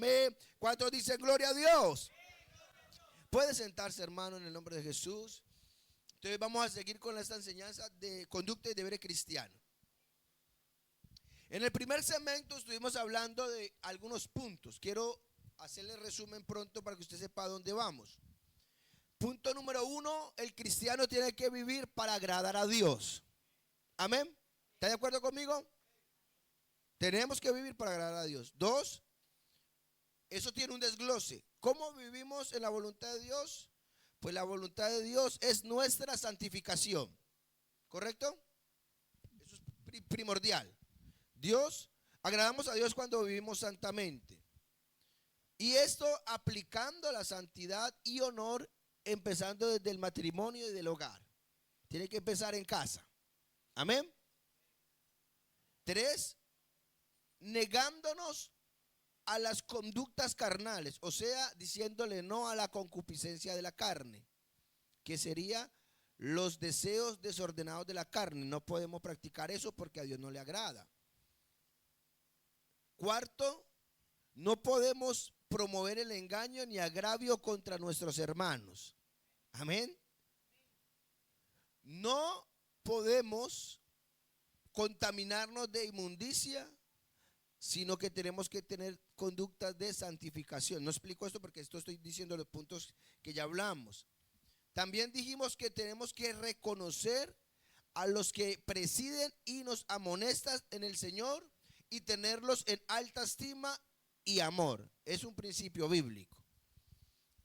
amén. ¿Cuántos dicen gloria a Dios? Puede sentarse, hermano, en el nombre de Jesús. Entonces vamos a seguir con esta enseñanza de conducta y deber cristiano. En el primer segmento estuvimos hablando de algunos puntos. Quiero hacerle resumen pronto para que usted sepa a dónde vamos. Punto número 1, el cristiano tiene que vivir para agradar a Dios. Amén. ¿Está de acuerdo conmigo? Tenemos que vivir para agradar a Dios. 2, eso tiene un desglose. ¿Cómo vivimos en la voluntad de Dios? Pues la voluntad de Dios es nuestra santificación. ¿Correcto? Eso es primordial. Agradamos a Dios cuando vivimos santamente. Y esto aplicando la santidad y honor, empezando desde el matrimonio y del hogar. Tiene que empezar en casa. Amén. 3, negándonos a las conductas carnales, o sea, diciéndole no a la concupiscencia de la carne, que sería los deseos desordenados de la carne. No podemos practicar eso porque a Dios no le agrada. 4, no podemos promover el engaño ni agravio contra nuestros hermanos. Amén. No podemos contaminarnos de inmundicia, sino que tenemos que tener conductas de santificación. No explico esto porque esto estoy diciendo los puntos que ya hablamos. También dijimos que tenemos que reconocer a los que presiden y nos amonestan en el Señor y tenerlos en alta estima y amor. Es un principio bíblico.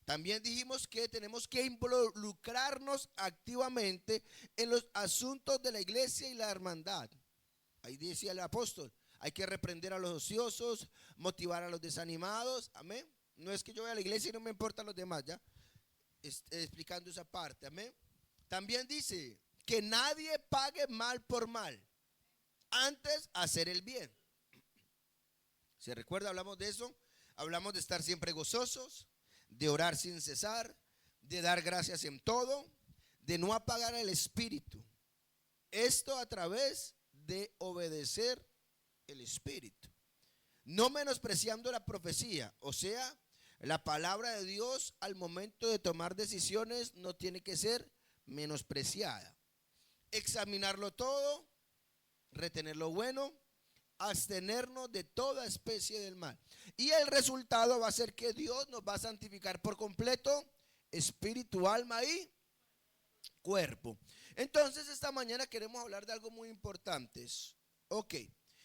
También dijimos que tenemos que involucrarnos activamente en los asuntos de la iglesia y la hermandad. Ahí decía el apóstol, hay que reprender a los ociosos, motivar a los desanimados. Amén. No es que yo vaya a la iglesia y no me importan los demás, ya explicando esa parte. Amén. También dice que nadie pague mal por mal, antes hacer el bien. ¿Se recuerda? Hablamos de eso. Hablamos de estar siempre gozosos, de orar sin cesar, de dar gracias en todo, de no apagar el espíritu. Esto a través de obedecer el espíritu. No menospreciando la profecía, o sea, la palabra de Dios al momento de tomar decisiones no tiene que ser menospreciada. Examinarlo todo, retener lo bueno, abstenernos de toda especie del mal. Y el resultado va a ser que Dios nos va a santificar por completo, espíritu, alma y cuerpo. Entonces esta mañana queremos hablar de algo muy importante. Ok,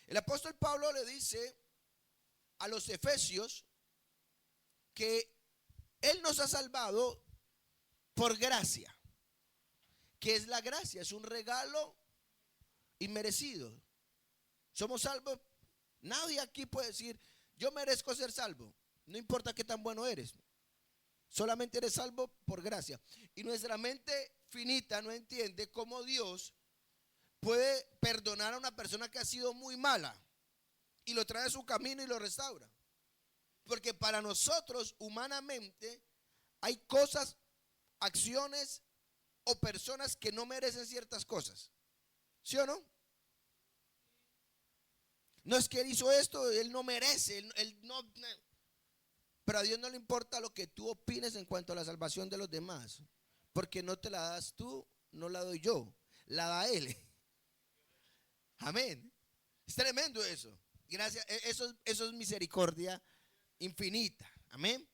el apóstol Pablo le dice a los efesios que Él nos ha salvado por gracia. ¿Qué es la gracia? Es un regalo inmerecido. Somos salvos. Nadie aquí puede decir, yo merezco ser salvo. No importa qué tan bueno eres. Solamente eres salvo por gracia. Y nuestra mente finita no entiende cómo Dios puede perdonar a una persona que ha sido muy mala y lo trae a su camino y lo restaura. Porque para nosotros humanamente hay cosas, acciones o personas que no merecen ciertas cosas. ¿Sí o no? No es que él hizo esto, él no merece, él no. Pero a Dios no le importa lo que tú opines en cuanto a la salvación de los demás, porque no te la das tú, no la doy yo, la da Él. Amén. Es tremendo eso. Gracias, eso es misericordia infinita. Amén.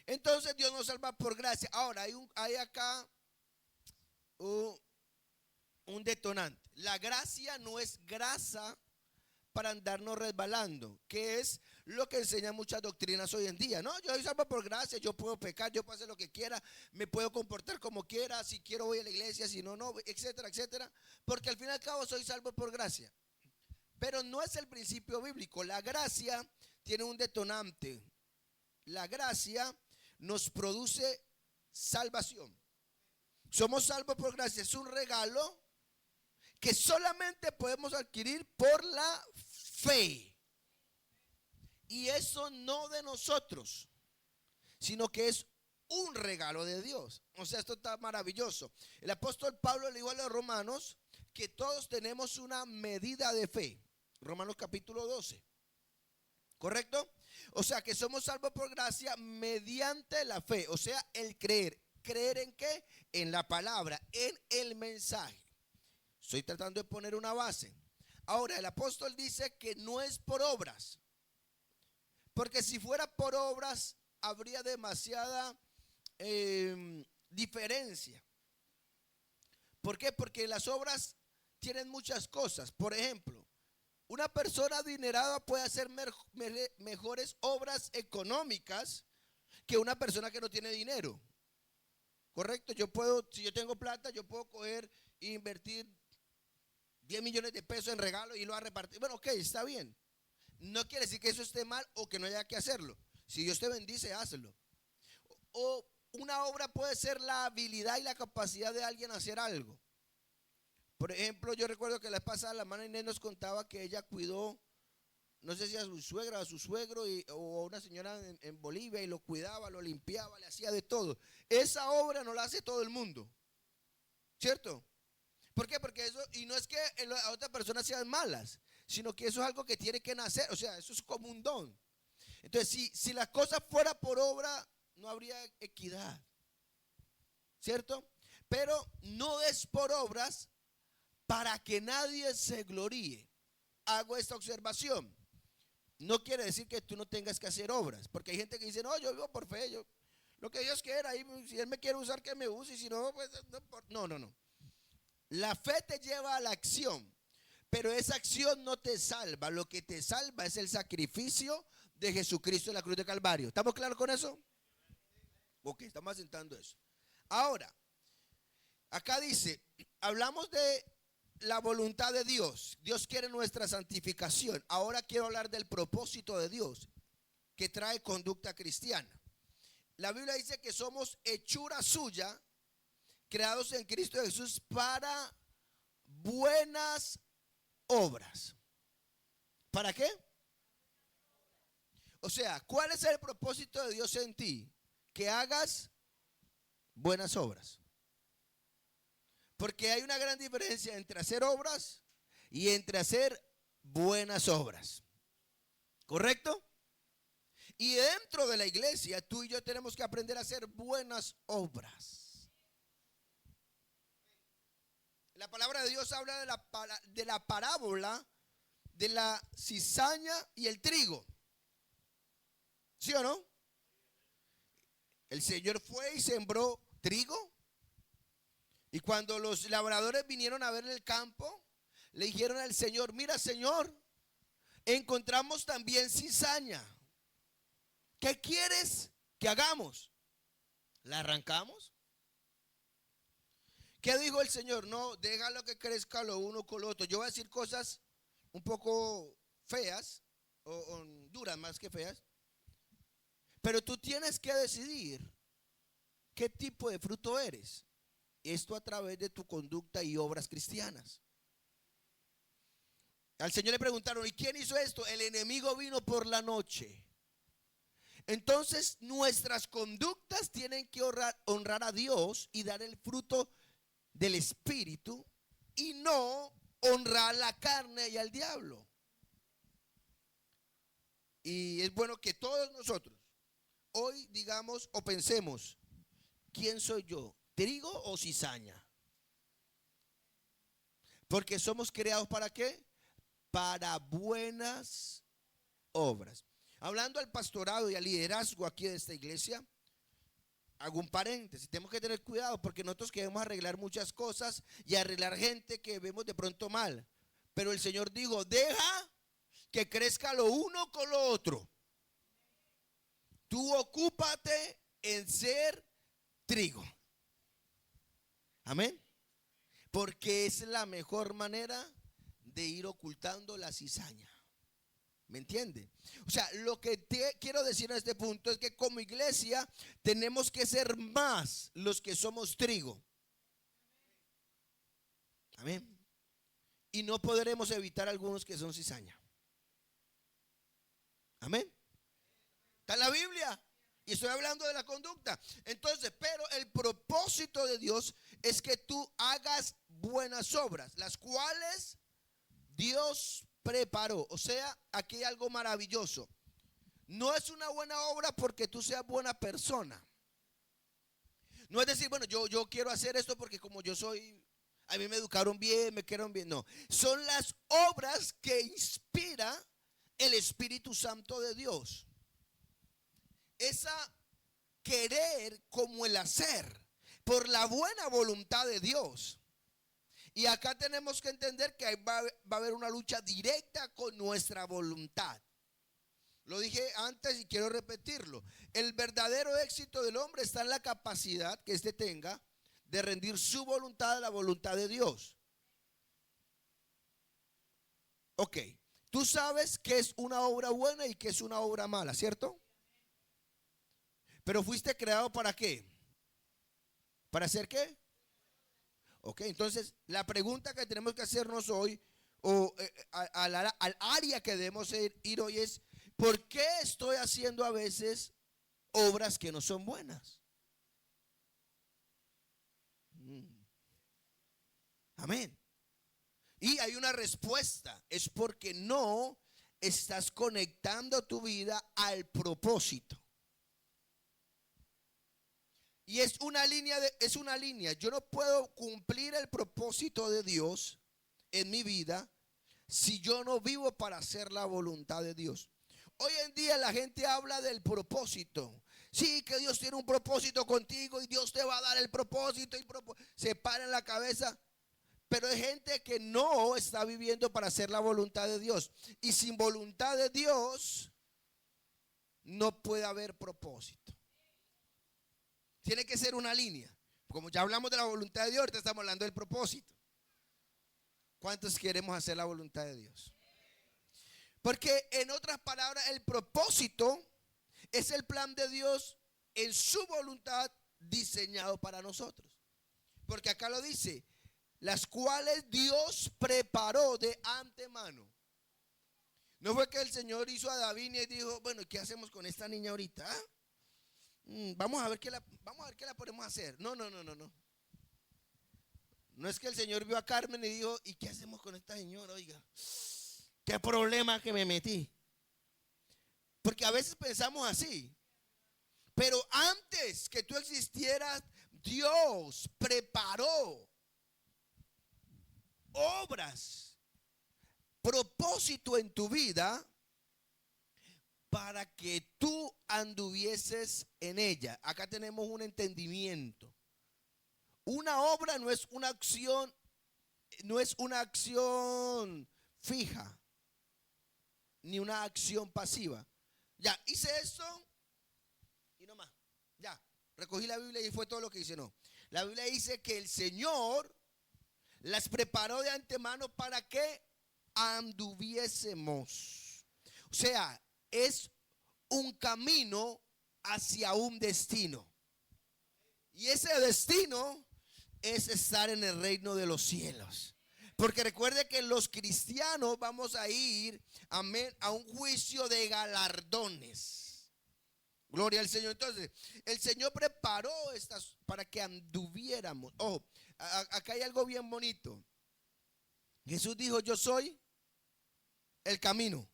Entonces Dios nos salva por gracia. Ahora hay acá un detonante. La gracia no es grasa para andarnos resbalando, que es lo que enseñan muchas doctrinas hoy en día. No, yo soy salvo por gracia, yo puedo pecar, yo puedo hacer lo que quiera, me puedo comportar como quiera, si quiero voy a la iglesia, si no, no, etcétera, etcétera, porque al fin y al cabo soy salvo por gracia. Pero no es el principio bíblico. La gracia tiene un detonante. La gracia nos produce salvación. Somos salvos por gracia, es un regalo que solamente podemos adquirir por la fe. Y eso no de nosotros, sino que es un regalo de Dios. O sea, esto está maravilloso. El apóstol Pablo le dijo a los romanos que todos tenemos una medida de fe. Romanos capítulo 12. ¿Correcto? O sea que somos salvos por gracia mediante la fe. O sea, el creer. ¿Creer en qué? En la palabra, en el mensaje. Estoy tratando de poner una base. Ahora, el apóstol dice que no es por obras. Porque si fuera por obras, habría demasiada diferencia. ¿Por qué? Porque las obras tienen muchas cosas. Por ejemplo, una persona adinerada puede hacer mejores obras económicas que una persona que no tiene dinero. ¿Correcto? Yo puedo, si yo tengo plata, yo puedo coger e invertir 10 millones de pesos en regalo y lo a repartir. Bueno, ok, está bien. No quiere decir que eso esté mal o que no haya que hacerlo. Si Dios te bendice, hazlo. O una obra puede ser la habilidad y la capacidad de alguien a hacer algo. Por ejemplo, yo recuerdo que la vez pasada la hermana Inés nos contaba que ella cuidó, no sé si a su suegra o a su suegro o a una señora en Bolivia, y lo cuidaba, lo limpiaba, le hacía de todo. Esa obra no la hace todo el mundo, ¿cierto? ¿Por qué? Porque eso, y no es que a otras personas sean malas, sino que eso es algo que tiene que nacer, o sea, eso es como un don. Entonces, si la cosa fuera por obra, no habría equidad, ¿cierto? Pero no es por obras para que nadie se gloríe. Hago esta observación. No quiere decir que tú no tengas que hacer obras, porque hay gente que dice, no, yo vivo por fe, yo, lo que Dios quiera, ahí, si Él me quiere usar, que me use, y si no, pues no, no, no. La fe te lleva a la acción, pero esa acción no te salva. Lo que te salva es el sacrificio de Jesucristo en la cruz de Calvario. ¿Estamos claros con eso? Ok, estamos asentando eso. Ahora, acá dice, hablamos de la voluntad de Dios. Dios quiere nuestra santificación. Ahora quiero hablar del propósito de Dios, que trae conducta cristiana. La Biblia dice que somos hechura suya, creados en Cristo Jesús para buenas obras. ¿Para qué? O sea, ¿cuál es el propósito de Dios en ti? Que hagas buenas obras. Porque hay una gran diferencia entre hacer obras y entre hacer buenas obras. ¿Correcto? Y dentro de la iglesia, tú y yo tenemos que aprender a hacer buenas obras. La palabra de Dios habla de la parábola de la cizaña y el trigo. ¿Sí o no? El Señor fue y sembró trigo. Y cuando los labradores vinieron a ver el campo, le dijeron al Señor, mira, Señor, encontramos también cizaña. ¿Qué quieres que hagamos? ¿La arrancamos? ¿Qué dijo el Señor? No, déjalo que crezca lo uno con lo otro. Yo voy a decir cosas un poco feas, o duras más que feas, pero tú tienes que decidir qué tipo de fruto eres. Esto a través de tu conducta y obras cristianas. Al Señor le preguntaron, ¿y quién hizo esto? El enemigo vino por la noche. Entonces nuestras conductas tienen que honrar a Dios y dar el fruto del Espíritu, y no honrar la carne y al diablo. Y es bueno que todos nosotros hoy digamos o pensemos, ¿quién soy yo? ¿Trigo o cizaña? Porque somos creados ¿para qué? Para buenas obras. Hablando al pastorado y al liderazgo aquí de esta iglesia, hago un paréntesis, tenemos que tener cuidado porque nosotros queremos arreglar muchas cosas y arreglar gente que vemos de pronto mal. Pero el Señor dijo, deja que crezca lo uno con lo otro. Tú ocúpate en ser trigo. Amén. Porque es la mejor manera de ir ocultando la cizaña. ¿Me entiende? O sea, lo que te quiero decir en este punto es que como iglesia tenemos que ser más los que somos trigo. Amén. Y no podremos evitar algunos que son cizaña. Amén. Está en la Biblia. Y estoy hablando de la conducta. Entonces, pero el propósito de Dios es que tú hagas buenas obras, las cuales Dios preparó. O sea, aquí hay algo maravilloso. No es una buena obra porque tú seas buena persona. No es decir, bueno, yo quiero hacer esto porque como yo soy, a mí me educaron bien, me quedaron bien. No, son las obras que inspira el Espíritu Santo de Dios. Esa querer como el hacer por la buena voluntad de Dios. Y acá tenemos que entender que va a haber una lucha directa con nuestra voluntad. Lo dije antes y quiero repetirlo. El verdadero éxito del hombre está en la capacidad que éste tenga de rendir su voluntad a la voluntad de Dios. Ok, tú sabes que es una obra buena y que es una obra mala, ¿cierto? Pero fuiste creado ¿para qué? ¿Para hacer qué? Ok, entonces la pregunta que tenemos que hacernos hoy, o al área que debemos ir hoy es, ¿por qué estoy haciendo a veces obras que no son buenas? Amén. Y hay una respuesta, es porque no estás conectando tu vida al propósito. Y es una línea. Yo no puedo cumplir el propósito de Dios en mi vida si yo no vivo para hacer la voluntad de Dios. Hoy en día la gente habla del propósito. Sí, que Dios tiene un propósito contigo y Dios te va a dar el propósito y se para en la cabeza. Pero hay gente que no está viviendo para hacer la voluntad de Dios. Y sin voluntad de Dios no puede haber propósito. Tiene que ser una línea. Como ya hablamos de la voluntad de Dios, ahorita estamos hablando del propósito. ¿Cuántos queremos hacer la voluntad de Dios? Porque en otras palabras, el propósito es el plan de Dios en su voluntad diseñado para nosotros. Porque acá lo dice, las cuales Dios preparó de antemano. No fue que el Señor hizo a David y dijo, bueno, ¿qué hacemos con esta niña ahorita? Vamos a ver qué la podemos hacer. No. No es que el Señor vio a Carmen y dijo, ¿y qué hacemos con esta señora? Oiga, qué problema que me metí. Porque a veces pensamos así. Pero antes que tú existieras, Dios preparó obras, propósito en tu vida para que tú anduvieses en ella. Acá tenemos un entendimiento. Una obra no es una acción fija, ni una acción pasiva. Ya, hice esto y no más. Ya, recogí la Biblia y fue todo lo que hice. No, la Biblia dice que el Señor las preparó de antemano para que anduviésemos. O sea, es un camino hacia un destino. Y ese destino es estar en el reino de los cielos. Porque recuerde que los cristianos vamos a ir, amén, a un juicio de galardones. Gloria al Señor. Entonces, el Señor preparó estas para que anduviéramos. Ojo, acá hay algo bien bonito. Jesús dijo, yo soy el camino.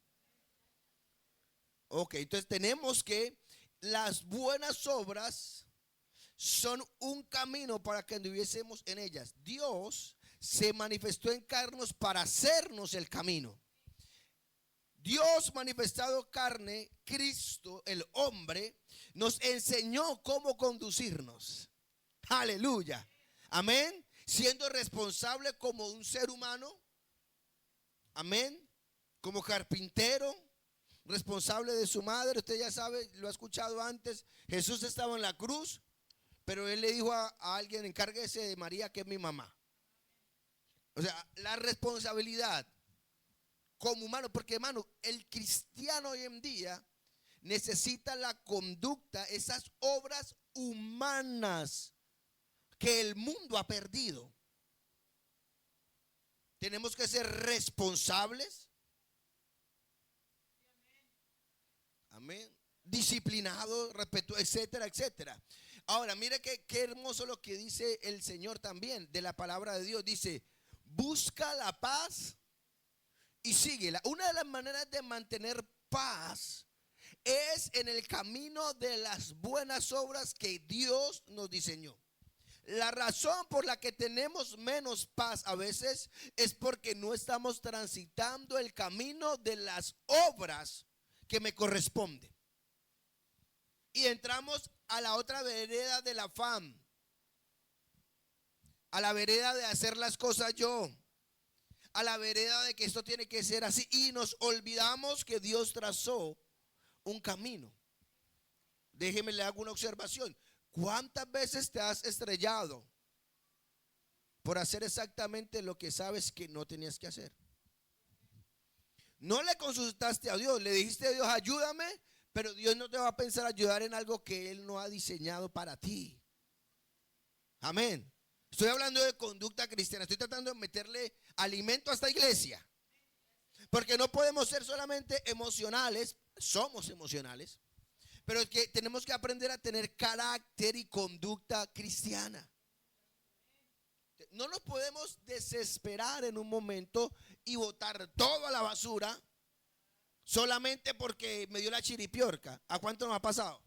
Ok, entonces tenemos que las buenas obras son un camino para que anduviésemos en ellas. Dios se manifestó en carnos para hacernos el camino. Dios manifestado carne, Cristo, el hombre, nos enseñó cómo conducirnos. Aleluya. Amén. Siendo responsable como un ser humano. Amén. Como carpintero, responsable de su madre. Usted ya sabe, lo ha escuchado antes. Jesús estaba en la cruz, pero él le dijo a alguien, encárguese de María, que es mi mamá. O sea, la responsabilidad como humano, porque hermano, el cristiano hoy en día necesita la conducta, esas obras humanas que el mundo ha perdido. Tenemos que ser responsables. Amén. Disciplinados, respetuosos, etcétera, etcétera. Ahora, mire qué hermoso lo que dice el Señor también de la palabra de Dios. Dice, busca la paz y síguela. Una de las maneras de mantener paz es en el camino de las buenas obras que Dios nos diseñó. La razón por la que tenemos menos paz a veces es porque no estamos transitando el camino de las obras que me corresponden. Y entramos a la otra vereda del afán, a la vereda de hacer las cosas yo, a la vereda de que esto tiene que ser así, y nos olvidamos que Dios trazó un camino. Déjeme le hago una observación. ¿Cuántas veces te has estrellado por hacer exactamente lo que sabes que no tenías que hacer? No le consultaste a Dios, le dijiste a Dios, ayúdame, pero Dios no te va a pensar ayudar en algo que Él no ha diseñado para ti. Amén. Estoy hablando de conducta cristiana. Estoy tratando de meterle alimento a esta iglesia. Porque no podemos ser solamente emocionales. Somos emocionales. Pero es que tenemos que aprender a tener carácter y conducta cristiana. No nos podemos desesperar en un momento y botar todo a la basura solamente porque me dio la chiripiorca. ¿A cuánto nos ha pasado?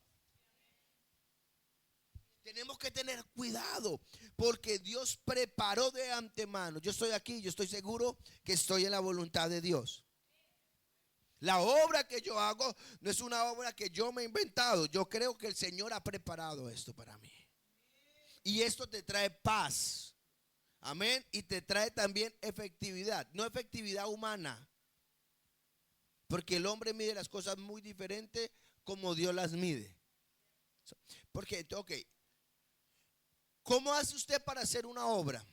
Tenemos que tener cuidado porque Dios preparó de antemano. Yo estoy aquí, yo estoy seguro que estoy en la voluntad de Dios. La obra que yo hago no es una obra que yo me he inventado. Yo creo que el Señor ha preparado esto para mí. Y esto te trae paz. Amén. Y te trae también efectividad. No efectividad humana. Porque el hombre mide las cosas muy diferentes como Dios las mide. Porque, ok, ¿cómo hace usted para hacer una obra?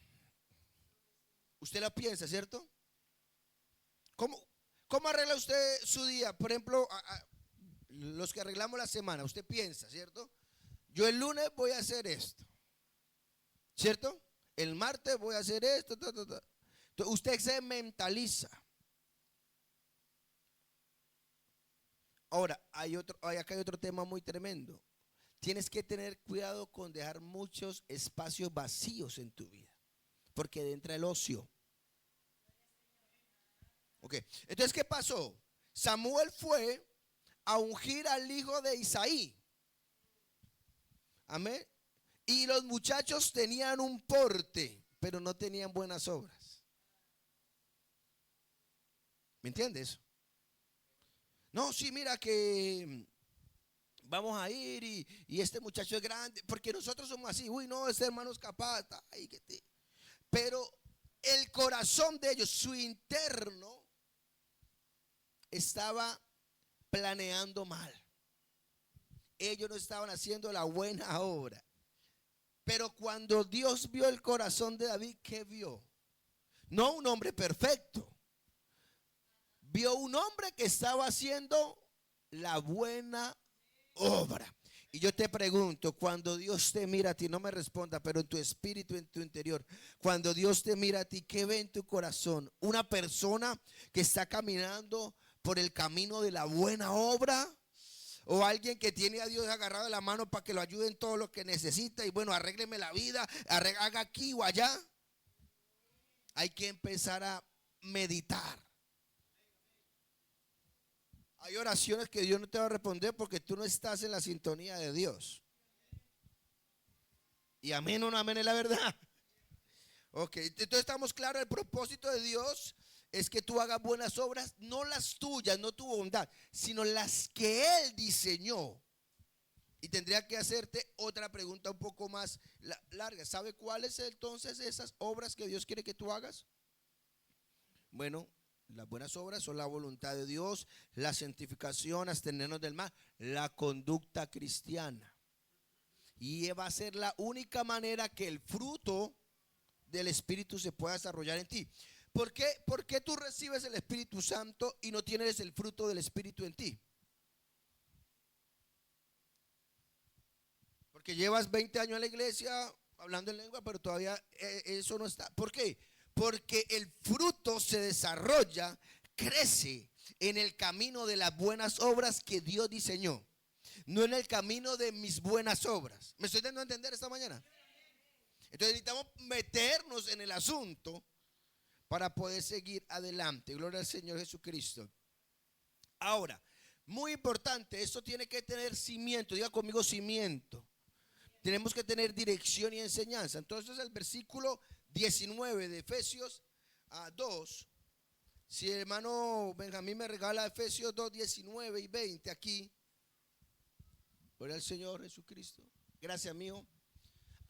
Usted la piensa, ¿cierto? ¿Cómo arregla usted su día? Por ejemplo, los que arreglamos la semana, usted piensa, ¿cierto? Yo el lunes voy a hacer esto, ¿cierto? El martes voy a hacer esto, Entonces, usted se mentaliza. Ahora, acá hay otro tema muy tremendo. Tienes que tener cuidado con dejar muchos espacios vacíos en tu vida, porque entra el ocio. Ok, entonces, ¿qué pasó? Samuel fue a ungir al hijo de Isaí. Amén. Y los muchachos tenían un porte, pero no tenían buenas obras. ¿Me entiendes? No, sí, mira que vamos a ir y este muchacho es grande, porque nosotros somos así. Uy, no, este hermano es capaz. Pero el corazón de ellos, su interno, estaba planeando mal. Ellos no estaban haciendo la buena obra. Pero cuando Dios vio el corazón de David, ¿qué vio? No un hombre perfecto. Vio un hombre que estaba haciendo la buena obra. Y yo te pregunto, cuando Dios te mira a ti, no me responda, pero en tu espíritu, en tu interior, cuando Dios te mira a ti, ¿qué ve en tu corazón? ¿Una persona que está caminando por el camino de la buena obra? ¿O alguien que tiene a Dios agarrado de la mano para que lo ayude en todo lo que necesita? Y bueno, arrégleme la vida, haga aquí o allá. Hay que empezar a meditar. Hay oraciones que Dios no te va a responder porque tú no estás en la sintonía de Dios. Y amén o no amén es la verdad. Ok, entonces estamos claros, el propósito de Dios es que tú hagas buenas obras, no las tuyas, no tu bondad, sino las que Él diseñó. Y tendría que hacerte otra pregunta un poco más larga. ¿Sabe cuáles entonces esas obras que Dios quiere que tú hagas? Bueno, las buenas obras son la voluntad de Dios, la santificación, abstenernos del mal, la conducta cristiana. Y va a ser la única manera que el fruto del Espíritu se pueda desarrollar en ti. ¿Por qué tú recibes el Espíritu Santo y no tienes el fruto del Espíritu en ti? Porque llevas 20 años en la iglesia hablando en lengua, pero todavía eso no está. ¿Por qué? Porque el fruto se desarrolla, crece en el camino de las buenas obras que Dios diseñó, no en el camino de mis buenas obras. ¿Me estoy dando a entender esta mañana? Entonces necesitamos meternos en el asunto para poder seguir adelante. Gloria al Señor Jesucristo. Ahora, Muy importante, esto tiene que tener cimiento. Diga conmigo cimiento. Tenemos que tener dirección y enseñanza. Entonces el versículo 19 de Efesios 2. Si el hermano Benjamín me regala Efesios 2, 19 y 20 aquí. Gloria al Señor Jesucristo. Gracias, mío.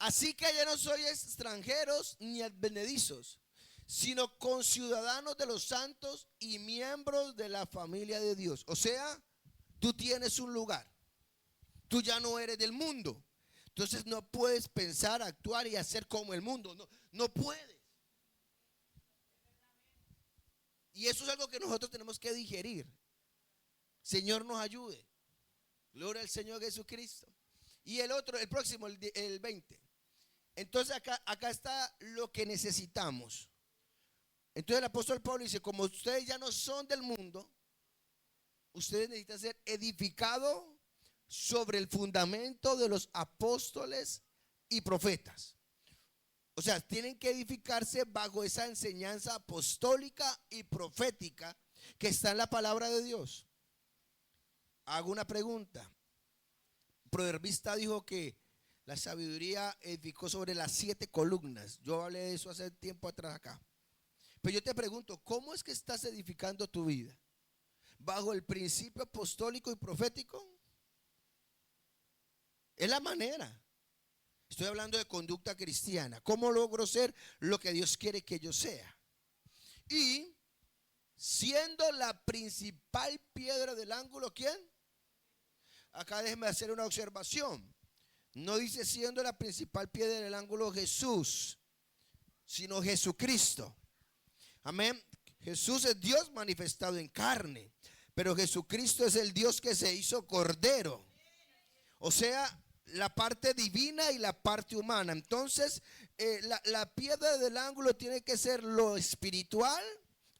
Así que ya no sois extranjeros ni advenedizos, sino conciudadanos de los santos y miembros de la familia de Dios. O sea, tú tienes un lugar. Tú ya no eres del mundo. Entonces no puedes pensar, actuar y hacer como el mundo. No puedes. Y eso es algo que nosotros tenemos que digerir. Señor nos ayude. Gloria al Señor Jesucristo. Y el otro, el próximo, el 20. Entonces acá está lo que necesitamos. Entonces el apóstol Pablo dice, como ustedes ya no son del mundo, ustedes necesitan ser edificados sobre el fundamento de los apóstoles y profetas. O sea, tienen que edificarse bajo esa enseñanza apostólica y profética que está en la palabra de Dios. Hago una pregunta. Proverbista dijo que la sabiduría edificó sobre las 7 columnas. Yo hablé de eso hace tiempo atrás acá. Pero yo te pregunto, ¿cómo es que estás edificando tu vida? ¿Bajo el principio apostólico y profético? Es la manera. Estoy hablando de conducta cristiana. ¿Cómo logro ser lo que Dios quiere que yo sea? Y siendo la principal piedra del ángulo, ¿quién? Acá déjenme hacer una observación. No dice siendo la principal piedra del ángulo Jesús, sino Jesucristo. Amén. Jesús es Dios manifestado en carne, pero Jesucristo es el Dios que se hizo cordero. O sea, la parte divina y la parte humana. Entonces, la piedra del ángulo tiene que ser lo espiritual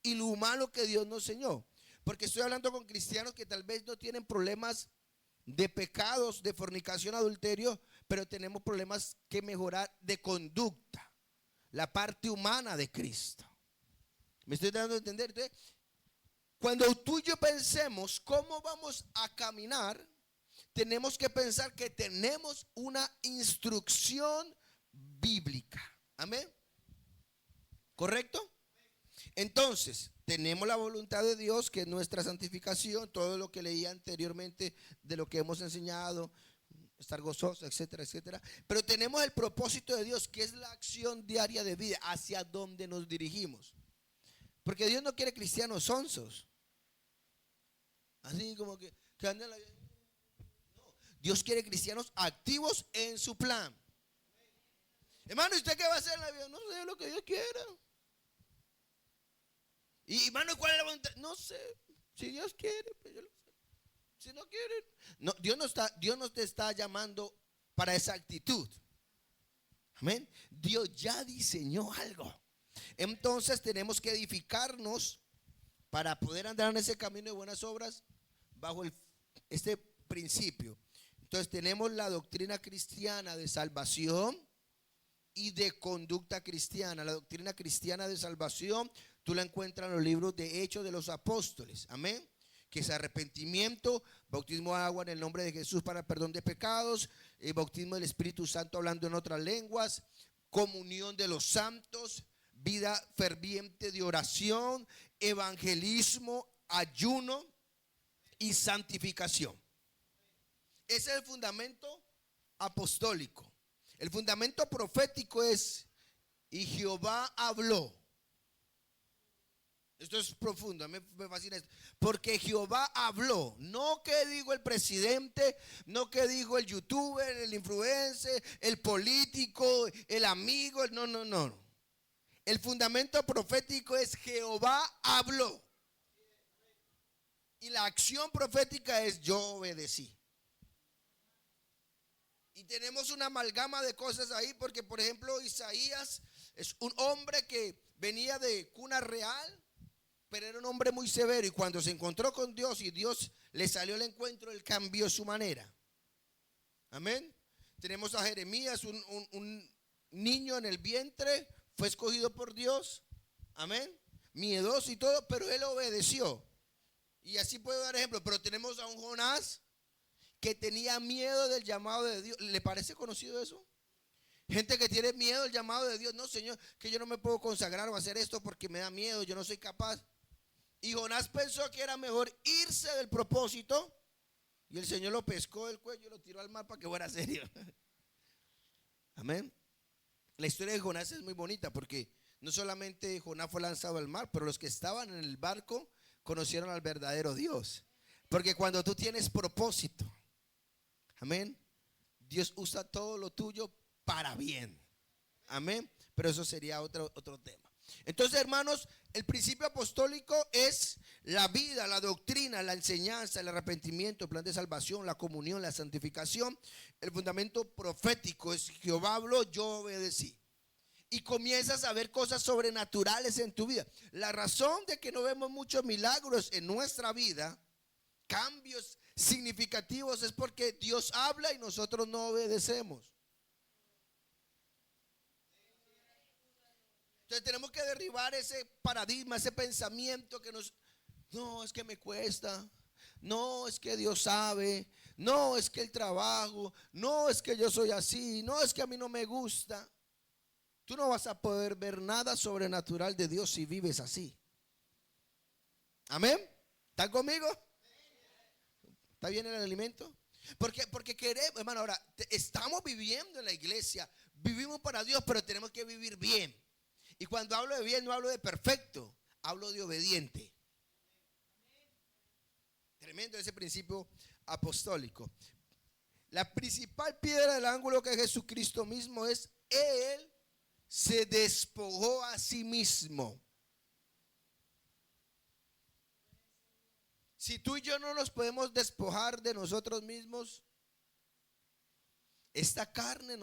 y lo humano que Dios nos enseñó. Porque estoy hablando con cristianos que tal vez no tienen problemas de pecados, de fornicación, adulterio, pero tenemos problemas que mejorar de conducta. La parte humana de Cristo. ¿Me estoy dando a entender? Entonces, cuando tú y yo pensemos cómo vamos a caminar, tenemos que pensar que tenemos una instrucción bíblica. Amén. ¿Correcto? Entonces, tenemos la voluntad de Dios, que es nuestra santificación, todo lo que leí anteriormente de lo que hemos enseñado, estar gozoso, etcétera, etcétera. Pero tenemos el propósito de Dios, que es la acción diaria de vida, hacia donde nos dirigimos. Porque Dios no quiere cristianos sonsos. Así como que andan la vida. No, Dios quiere cristianos activos en su plan. Hermano, ¿y usted qué va a hacer en la vida? No sé, lo que Dios quiera. Y hermano, ¿cuál es la voluntad? No sé. Si Dios quiere, pues yo lo sé. Si no quiere, no, Dios no te está llamando para esa actitud. Amén. Dios ya diseñó algo. Entonces tenemos que edificarnos para poder andar en ese camino de buenas obras bajo este principio. Entonces tenemos la doctrina cristiana de salvación y de conducta cristiana. La doctrina cristiana de salvación tú la encuentras en los libros de Hechos de los Apóstoles. Amén. Que es arrepentimiento, bautismo de agua en el nombre de Jesús para el perdón de pecados, bautismo del Espíritu Santo hablando en otras lenguas, comunión de los santos, vida ferviente de oración, evangelismo, ayuno y santificación. Ese es el fundamento apostólico. El fundamento profético es: y Jehová habló. Esto es profundo, me fascina esto. Porque Jehová habló, no que dijo el presidente, no que dijo el youtuber, el influencer, el político, el amigo, no. El fundamento profético es Jehová habló. Y la acción profética es yo obedecí. Y tenemos una amalgama de cosas ahí, porque por ejemplo Isaías es un hombre que venía de cuna real, pero era un hombre muy severo, y cuando se encontró con Dios y Dios le salió al encuentro, él cambió su manera. Amén. Tenemos a Jeremías, un niño en el vientre, fue escogido por Dios. Amén. Miedoso y todo, pero él obedeció. Y así puedo dar ejemplo, pero tenemos a un Jonás que tenía miedo del llamado de Dios. ¿Le parece conocido eso? Gente que tiene miedo del llamado de Dios. No, Señor, que yo no me puedo consagrar o hacer esto porque me da miedo, yo no soy capaz. Y Jonás pensó que era mejor irse del propósito. Y el Señor lo pescó del cuello y lo tiró al mar para que fuera serio. Amén. La historia de Jonás es muy bonita porque no solamente Jonás fue lanzado al mar, pero los que estaban en el barco conocieron al verdadero Dios. Porque cuando tú tienes propósito, amén, Dios usa todo lo tuyo para bien. Amén. Pero eso sería otro tema. Entonces, hermanos, el principio apostólico es la vida, la doctrina, la enseñanza, el arrepentimiento, el plan de salvación, la comunión, la santificación. El fundamento profético es: Jehová habló, yo obedecí. Y comienzas a ver cosas sobrenaturales en tu vida. La razón de que no vemos muchos milagros en nuestra vida, cambios significativos, es porque Dios habla y nosotros no obedecemos. Entonces tenemos que derribar ese paradigma, ese pensamiento que no, es que me cuesta, no, es que Dios sabe, no, es que el trabajo, no, es que yo soy así, no, es que a mí no me gusta. Tú no vas a poder ver nada sobrenatural de Dios si vives así. Amén. ¿Están conmigo? ¿Está bien el alimento? Porque queremos, hermano, ahora estamos viviendo en la iglesia, vivimos para Dios, pero tenemos que vivir bien. Y cuando hablo de bien, no hablo de perfecto, hablo de obediente. Tremendo ese principio apostólico. La principal piedra del ángulo que Jesucristo mismo es: Él se despojó a sí mismo. Si tú y yo no nos podemos despojar de nosotros mismos, esta carne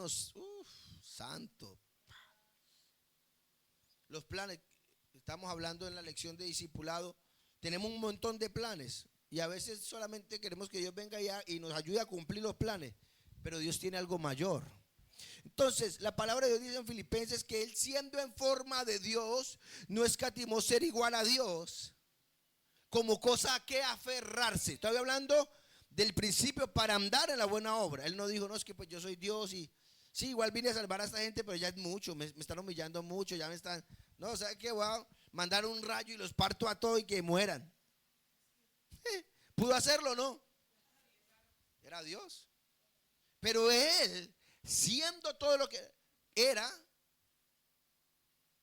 santo. Los planes, estamos hablando en la lección de discipulado, tenemos un montón de planes y a veces solamente queremos que Dios venga y nos ayude a cumplir los planes, pero Dios tiene algo mayor. Entonces, la palabra de Dios dice en Filipenses que Él, siendo en forma de Dios, no escatimó ser igual a Dios como cosa a que aferrarse. Estoy hablando del principio para andar en la buena obra. Él no dijo, no, es que pues yo soy Dios y sí, igual vine a salvar a esta gente, pero ya es mucho, me están humillando mucho, ya me están, no, ¿sabes qué? Voy a mandar un rayo y los parto a todos y que mueran. ¿Pudo hacerlo o no? Era Dios. Pero Él, siendo todo lo que era,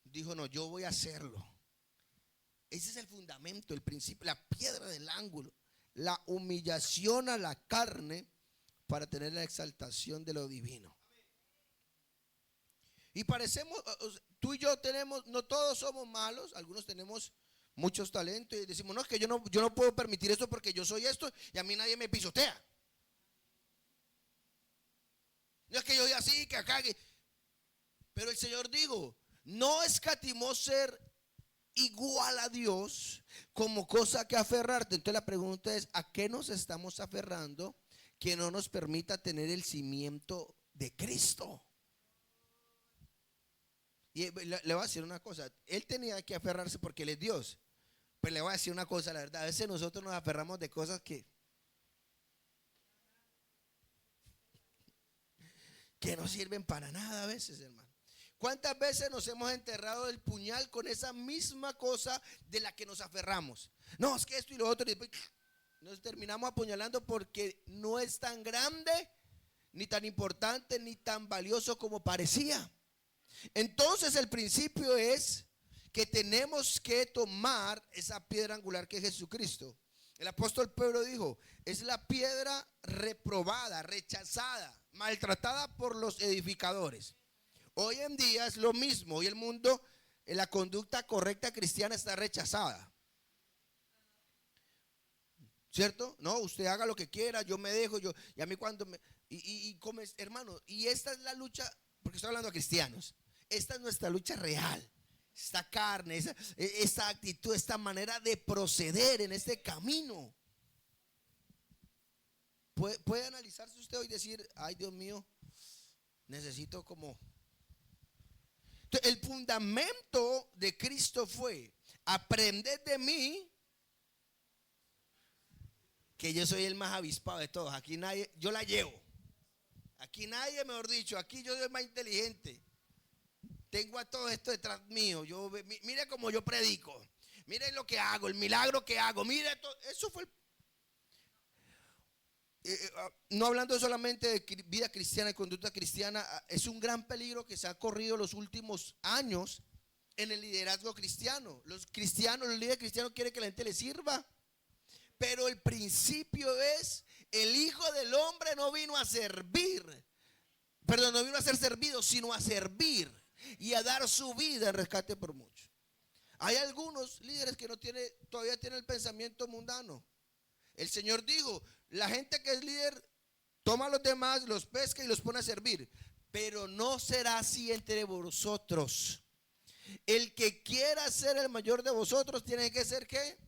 dijo, no, yo voy a hacerlo. Ese es el fundamento, el principio, la piedra del ángulo, la humillación a la carne para tener la exaltación de lo divino. Y parecemos, tú y yo tenemos, no todos somos malos, algunos tenemos muchos talentos y decimos, no, es que yo no puedo permitir esto porque yo soy esto y a mí nadie me pisotea. No es que yo soy así, que acá, pero el Señor dijo, no escatimó ser igual a Dios como cosa que aferrarte. Entonces la pregunta es, ¿a qué nos estamos aferrando que no nos permita tener el cimiento de Cristo? Y le voy a decir una cosa, Él tenía que aferrarse porque Él es Dios. Pero le voy a decir una cosa, la verdad, a veces nosotros nos aferramos de cosas que no sirven para nada a veces, hermano. ¿Cuántas veces nos hemos enterrado el puñal con esa misma cosa de la que nos aferramos? No, es que esto y lo otro, y después nos terminamos apuñalando porque no es tan grande, ni tan importante, ni tan valioso como parecía. Entonces el principio es que tenemos que tomar esa piedra angular que es Jesucristo. El apóstol Pedro dijo, es la piedra reprobada, rechazada, maltratada por los edificadores. Hoy en día es lo mismo. Hoy el mundo, en la conducta correcta cristiana está rechazada. ¿Cierto? No, usted haga lo que quiera, yo me dejo, y a mí cuando hermano, y esta es la lucha, porque estoy hablando a cristianos. Esta es nuestra lucha real. Esta carne, esta actitud, esta manera de proceder en este camino. Puede analizarse usted hoy y decir, ay Dios mío, necesito como... Entonces, el fundamento de Cristo fue, aprended de mí que yo soy el más avispado de todos. Aquí nadie, yo la llevo. Aquí nadie, mejor dicho, aquí yo soy más inteligente. Tengo a todo esto detrás mío. Mire cómo yo predico. Mire lo que hago, el milagro que hago. Mire, eso fue no hablando solamente de vida cristiana y conducta cristiana, es un gran peligro que se ha corrido los últimos años en el liderazgo cristiano. Los cristianos, los líderes cristianos quieren que la gente les sirva, pero el principio es: el Hijo del Hombre no vino a servir, perdón, no vino a ser servido, sino a servir y a dar su vida en rescate por muchos. Hay algunos líderes que todavía tienen el pensamiento mundano. El Señor dijo: la gente que es líder toma a los demás, los pesca y los pone a servir, pero no será así entre vosotros. El que quiera ser el mayor de vosotros tiene que ser ¿qué?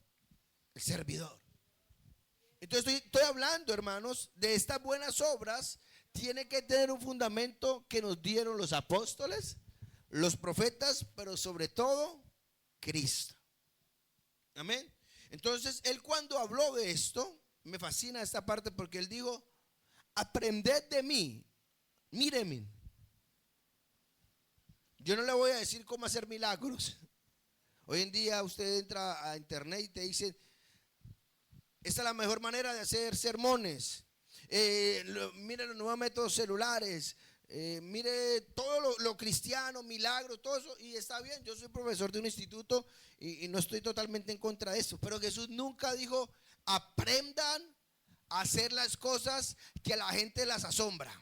El servidor. Entonces estoy hablando, hermanos, de estas buenas obras. Tiene que tener un fundamento que nos dieron los apóstoles, los profetas, pero sobre todo Cristo. Amén. Entonces él, cuando habló de esto, me fascina esta parte, porque él dijo: aprended de mí, míreme. Yo no le voy a decir cómo hacer milagros. Hoy en día usted entra a internet y te dice: esta es la mejor manera de hacer sermones. Mire los nuevos métodos celulares. Mire todo lo cristiano, milagros, todo eso. Y está bien, yo soy profesor de un instituto y no estoy totalmente en contra de eso. Pero Jesús nunca dijo: aprendan a hacer las cosas que a la gente las asombra.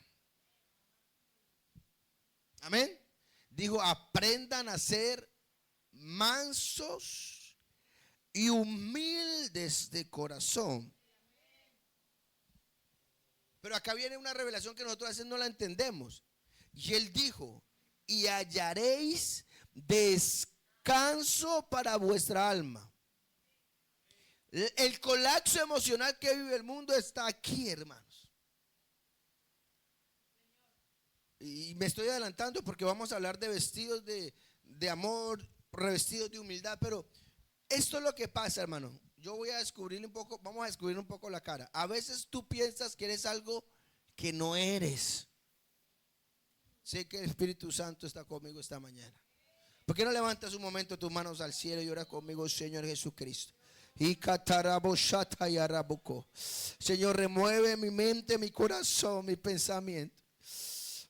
Amén. Dijo: aprendan a ser mansos y humildes de corazón. Pero acá viene una revelación que nosotros a veces no la entendemos. Y él dijo: y hallaréis descanso para vuestra alma. El colapso emocional que vive el mundo está aquí, hermanos. Y me estoy adelantando porque vamos a hablar de vestidos de amor, revestidos de humildad. Pero esto es lo que pasa, hermano. Yo voy a descubrir un poco, vamos a descubrir un poco la cara. A veces tú piensas que eres algo que no eres. Sé que el Espíritu Santo está conmigo esta mañana. ¿Por qué no levantas un momento tus manos al cielo y ora conmigo? Señor Jesucristo. Señor, remueve mi mente, mi corazón, mi pensamiento.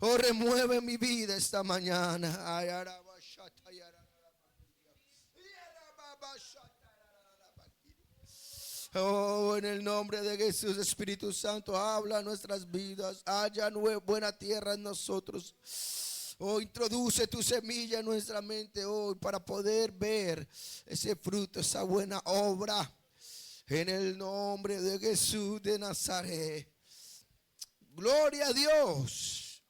Oh, remueve mi vida esta mañana. Oh, en el nombre de Jesús, Espíritu Santo, habla a nuestras vidas. Haya buena tierra en nosotros. Oh, introduce tu semilla en nuestra mente hoy para poder ver ese fruto, esa buena obra. En el nombre de Jesús de Nazaret. Gloria a Dios.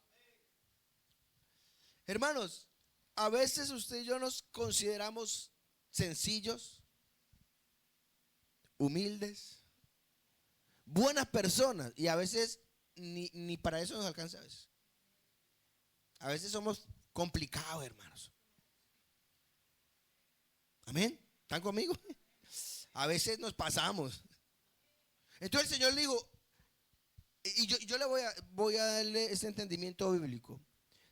Hermanos, a veces usted y yo nos consideramos sencillos, humildes, buenas personas, y a veces ni para eso nos alcanza a veces. A veces somos complicados, hermanos. Amén. ¿Están conmigo? A veces nos pasamos. Entonces el Señor le dijo, y yo le voy a darle ese entendimiento bíblico.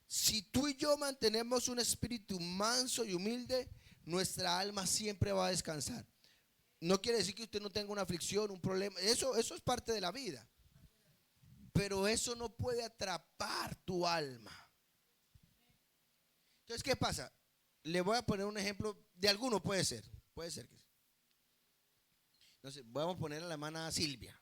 Si tú y yo mantenemos un espíritu manso y humilde, nuestra alma siempre va a descansar. No quiere decir que usted no tenga una aflicción, un problema. Eso es parte de la vida. Pero eso no puede atrapar tu alma. Entonces, ¿qué pasa? Le voy a poner un ejemplo de alguno, puede ser que sí. Entonces, vamos a poner a la hermana Silvia.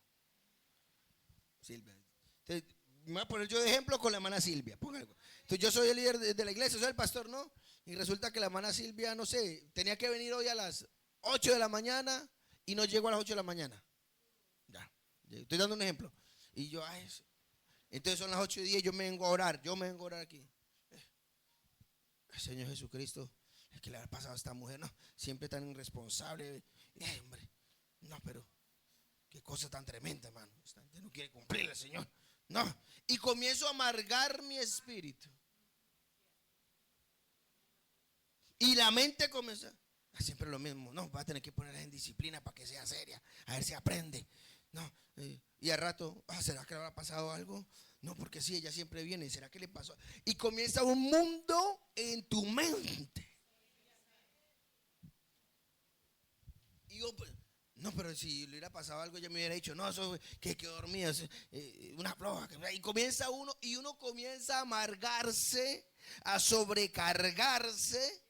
Entonces, me voy a poner yo de ejemplo con la hermana Silvia. Entonces, yo soy el líder de la iglesia, soy el pastor, ¿no? Y resulta que la hermana Silvia, no sé, tenía que venir hoy a las 8 de la mañana y no llegó a las 8 de la mañana. Ya, estoy dando un ejemplo. Y yo, entonces son las 8:10, yo me vengo a orar aquí. Señor Jesucristo, ¿qué le ha pasado a esta mujer? No, siempre tan irresponsable. Hombre, no, pero qué cosa tan tremenda, hermano. Esta gente no quiere cumplirle, Señor. No, y comienzo a amargar mi espíritu. Y la mente comienza, siempre lo mismo. No, va a tener que ponerla en disciplina para que sea seria. A ver si aprende. No, y al rato, ¿será que le habrá pasado algo? No, porque sí, ella siempre viene. ¿Será que le pasó? Y comienza un mundo en tu mente. Y yo, pues, no, pero si le hubiera pasado algo, ella me hubiera dicho, no, eso que quedó dormida, una floja. Y comienza uno, y uno comienza a amargarse, a sobrecargarse,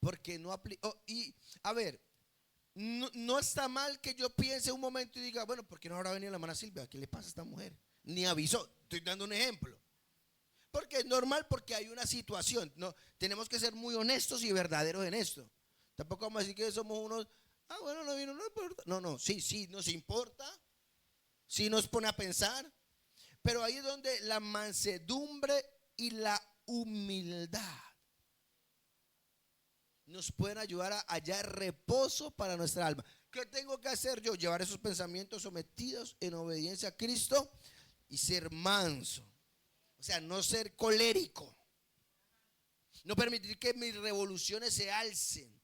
porque no aplicó. Y a ver, no está mal que yo piense un momento y diga, bueno, ¿por qué no habrá venido la hermana Silvia? ¿Qué le pasa a esta mujer? Ni avisó. Estoy dando un ejemplo. Porque es normal, porque hay una situación. No, tenemos que ser muy honestos y verdaderos en esto. Tampoco vamos a decir que somos unos, bueno, no vino, no importa. No, no, sí, sí, nos importa. Sí nos pone a pensar. Pero ahí es donde la mansedumbre y la humildad nos pueden ayudar a hallar reposo para nuestra alma. ¿Qué tengo que hacer yo? Llevar esos pensamientos sometidos en obediencia a Cristo y ser manso. O sea, no ser colérico. No permitir que mis revoluciones se alcen.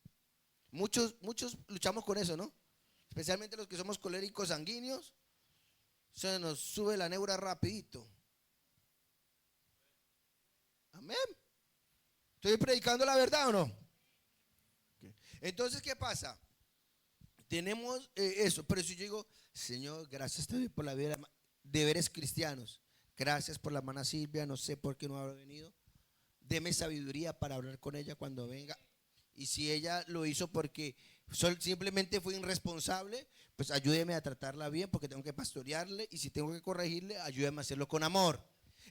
Muchos luchamos con eso, ¿no? Especialmente los que somos coléricos sanguíneos. Se nos sube la neura rapidito. Amén. ¿Estoy predicando la verdad o no? Entonces, ¿qué pasa? Tenemos eso, pero si yo digo, Señor, gracias te doy por la vida, deberes cristianos. Gracias por la hermana Silvia, no sé por qué no habrá venido. Deme sabiduría para hablar con ella cuando venga. Y si ella lo hizo porque simplemente fue irresponsable, pues ayúdeme a tratarla bien porque tengo que pastorearle. Y si tengo que corregirle, ayúdeme a hacerlo con amor.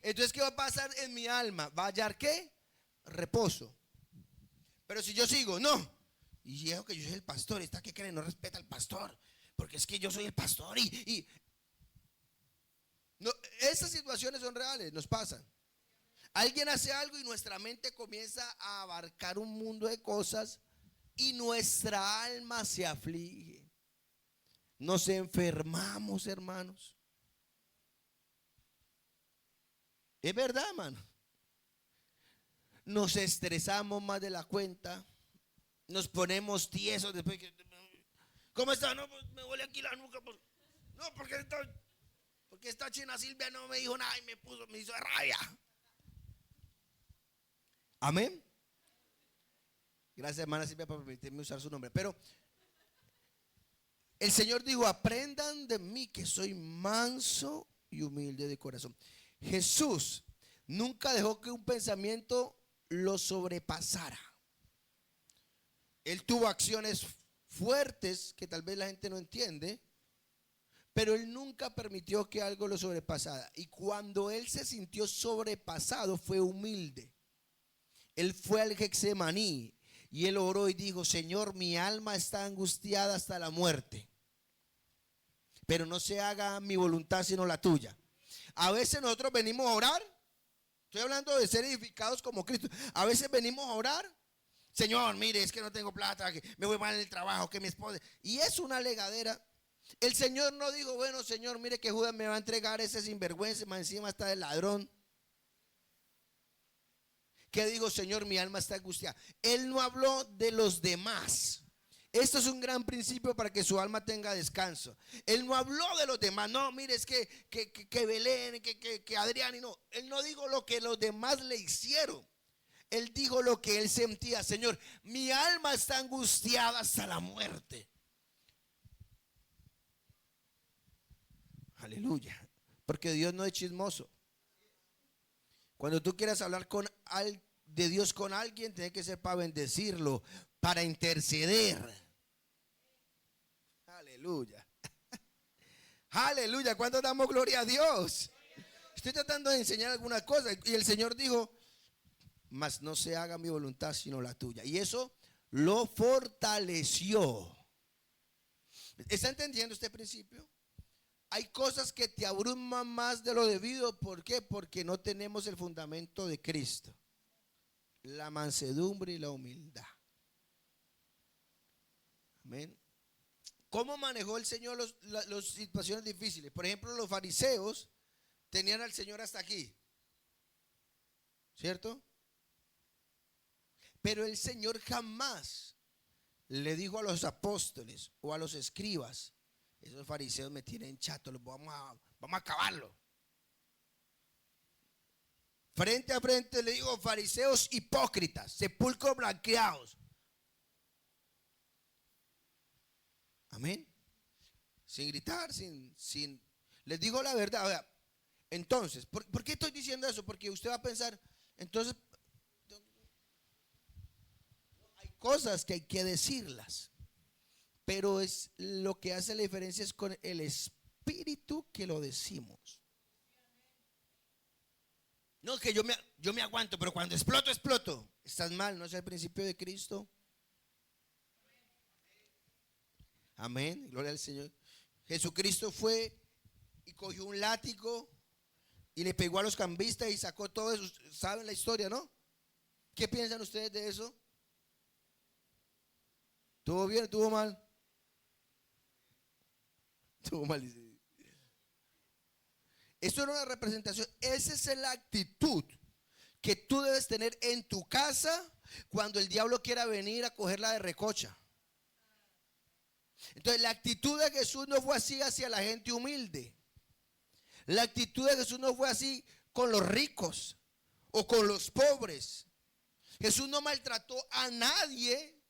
Entonces, ¿qué va a pasar en mi alma? ¿Va a hallar qué? Reposo. Pero si yo sigo, no. Y digo que yo soy el pastor, ¿está qué cree? No respeta al pastor. Porque es que yo soy el pastor y no, esas situaciones son reales, nos pasan. Alguien hace algo y nuestra mente comienza a abarcar un mundo de cosas y nuestra alma se aflige. Nos enfermamos, hermanos. Es verdad, hermano. Nos estresamos más de la cuenta. Nos ponemos tiesos después que, ¿cómo está? No, pues me huele aquí la nuca. Pues, no, porque esta china Silvia no me dijo nada y me hizo rabia. Amén. Gracias, hermana Silvia, por permitirme usar su nombre. Pero el Señor dijo, aprendan de mí que soy manso y humilde de corazón. Jesús nunca dejó que un pensamiento lo sobrepasara. Él tuvo acciones fuertes que tal vez la gente no entiende, pero él nunca permitió que algo lo sobrepasara. Y cuando él se sintió sobrepasado, fue humilde. Él fue al Getsemaní y él oró y dijo, Señor, mi alma está angustiada hasta la muerte, pero no se haga mi voluntad sino la tuya. A veces nosotros venimos a orar, estoy hablando de ser edificados como Cristo. A veces venimos a orar, Señor, mire, es que no tengo plata, que me voy mal en el trabajo, que mi esposa, y es una legadera. El Señor no dijo, bueno, Señor, mire que Judas me va a entregar ese sinvergüenza, más encima está el ladrón. ¿Qué dijo? Señor, mi alma está angustiada. Él no habló de los demás. Esto es un gran principio para que su alma tenga descanso. Él no habló de los demás. No, mire, es que Belén, que Adrián, y no. Él no dijo lo que los demás le hicieron. Él dijo lo que él sentía. Señor, mi alma está angustiada hasta la muerte. Aleluya. Porque Dios no es chismoso. Cuando tú quieras hablar de Dios con alguien, tiene que ser para bendecirlo, para interceder. Aleluya. Aleluya. ¿Cuándo damos gloria a Dios? Estoy tratando de enseñar alguna cosa y el Señor dijo, mas no se haga mi voluntad sino la tuya. Y eso lo fortaleció. ¿Está entendiendo este principio? Hay cosas que te abruman más de lo debido. ¿Por qué? Porque no tenemos el fundamento de Cristo. La mansedumbre y la humildad. Amén. ¿Cómo manejó el Señor las situaciones difíciles? Por ejemplo, los fariseos tenían al Señor hasta aquí, ¿cierto? Pero el Señor jamás le dijo a los apóstoles o a los escribas, esos fariseos me tienen chato, vamos a acabarlo. Frente a frente le digo, fariseos hipócritas, sepulcros blanqueados. Amén. Sin gritar, les digo la verdad. O sea, entonces, ¿por qué estoy diciendo eso? Porque usted va a pensar, entonces, hay cosas que hay que decirlas, pero es lo que hace la diferencia es con el espíritu que lo decimos. No, que yo me aguanto, pero cuando exploto, exploto. Estás mal, ¿no es el principio de Cristo? Amén, gloria al Señor. Jesucristo fue y cogió un látigo y le pegó a los cambistas y sacó todo eso. ¿Saben la historia, no? ¿Qué piensan ustedes de eso? ¿Estuvo bien? ¿Estuvo mal? Estuvo mal. Esto era una representación. Esa es la actitud que tú debes tener en tu casa cuando el diablo quiera venir a cogerla de recocha. Entonces la actitud de Jesús no fue así hacia la gente humilde. La actitud de Jesús no fue así con los ricos o con los pobres. Jesús no maltrató a nadie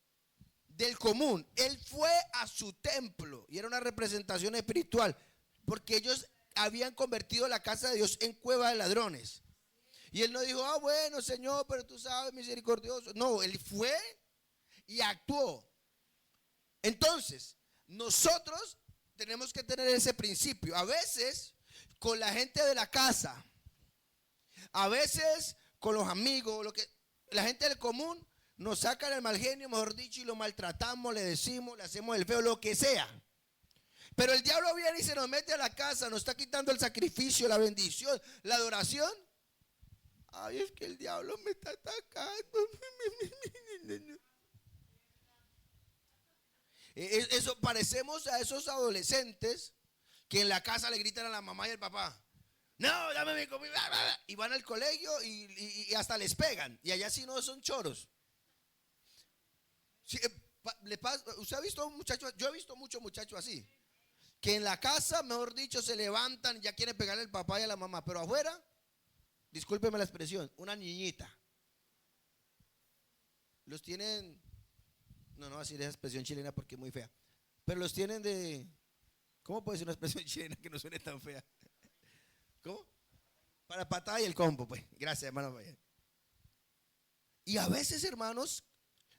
del común. Él fue a su templo y era una representación espiritual, porque ellos habían convertido la casa de Dios en cueva de ladrones. Y él no dijo, bueno, Señor, pero tú sabes, misericordioso. No, él fue y actuó. Entonces, nosotros tenemos que tener ese principio. A veces con la gente de la casa, a veces con los amigos, la gente del común nos sacan el mal genio, mejor dicho, y lo maltratamos, le decimos, le hacemos el feo, lo que sea. Pero el diablo viene y se nos mete a la casa, nos está quitando el sacrificio, la bendición, la adoración. Ay, es que el diablo me está atacando. Eso, parecemos a esos adolescentes que en la casa le gritan a la mamá y al papá, no, dame mi comida, y van al colegio y hasta les pegan, y allá sí no son choros. Sí, usted ha visto muchachos, yo he visto muchos muchachos así, que en la casa, mejor dicho, se levantan y ya quieren pegarle al papá y a la mamá, pero afuera, discúlpeme la expresión, una niñita. Los tienen, no voy a decir esa expresión chilena porque es muy fea, pero los tienen de, ¿cómo puede ser una expresión chilena que no suene tan fea? ¿Cómo? Para patada y el combo, pues. Gracias, hermano. Y a veces, hermanos,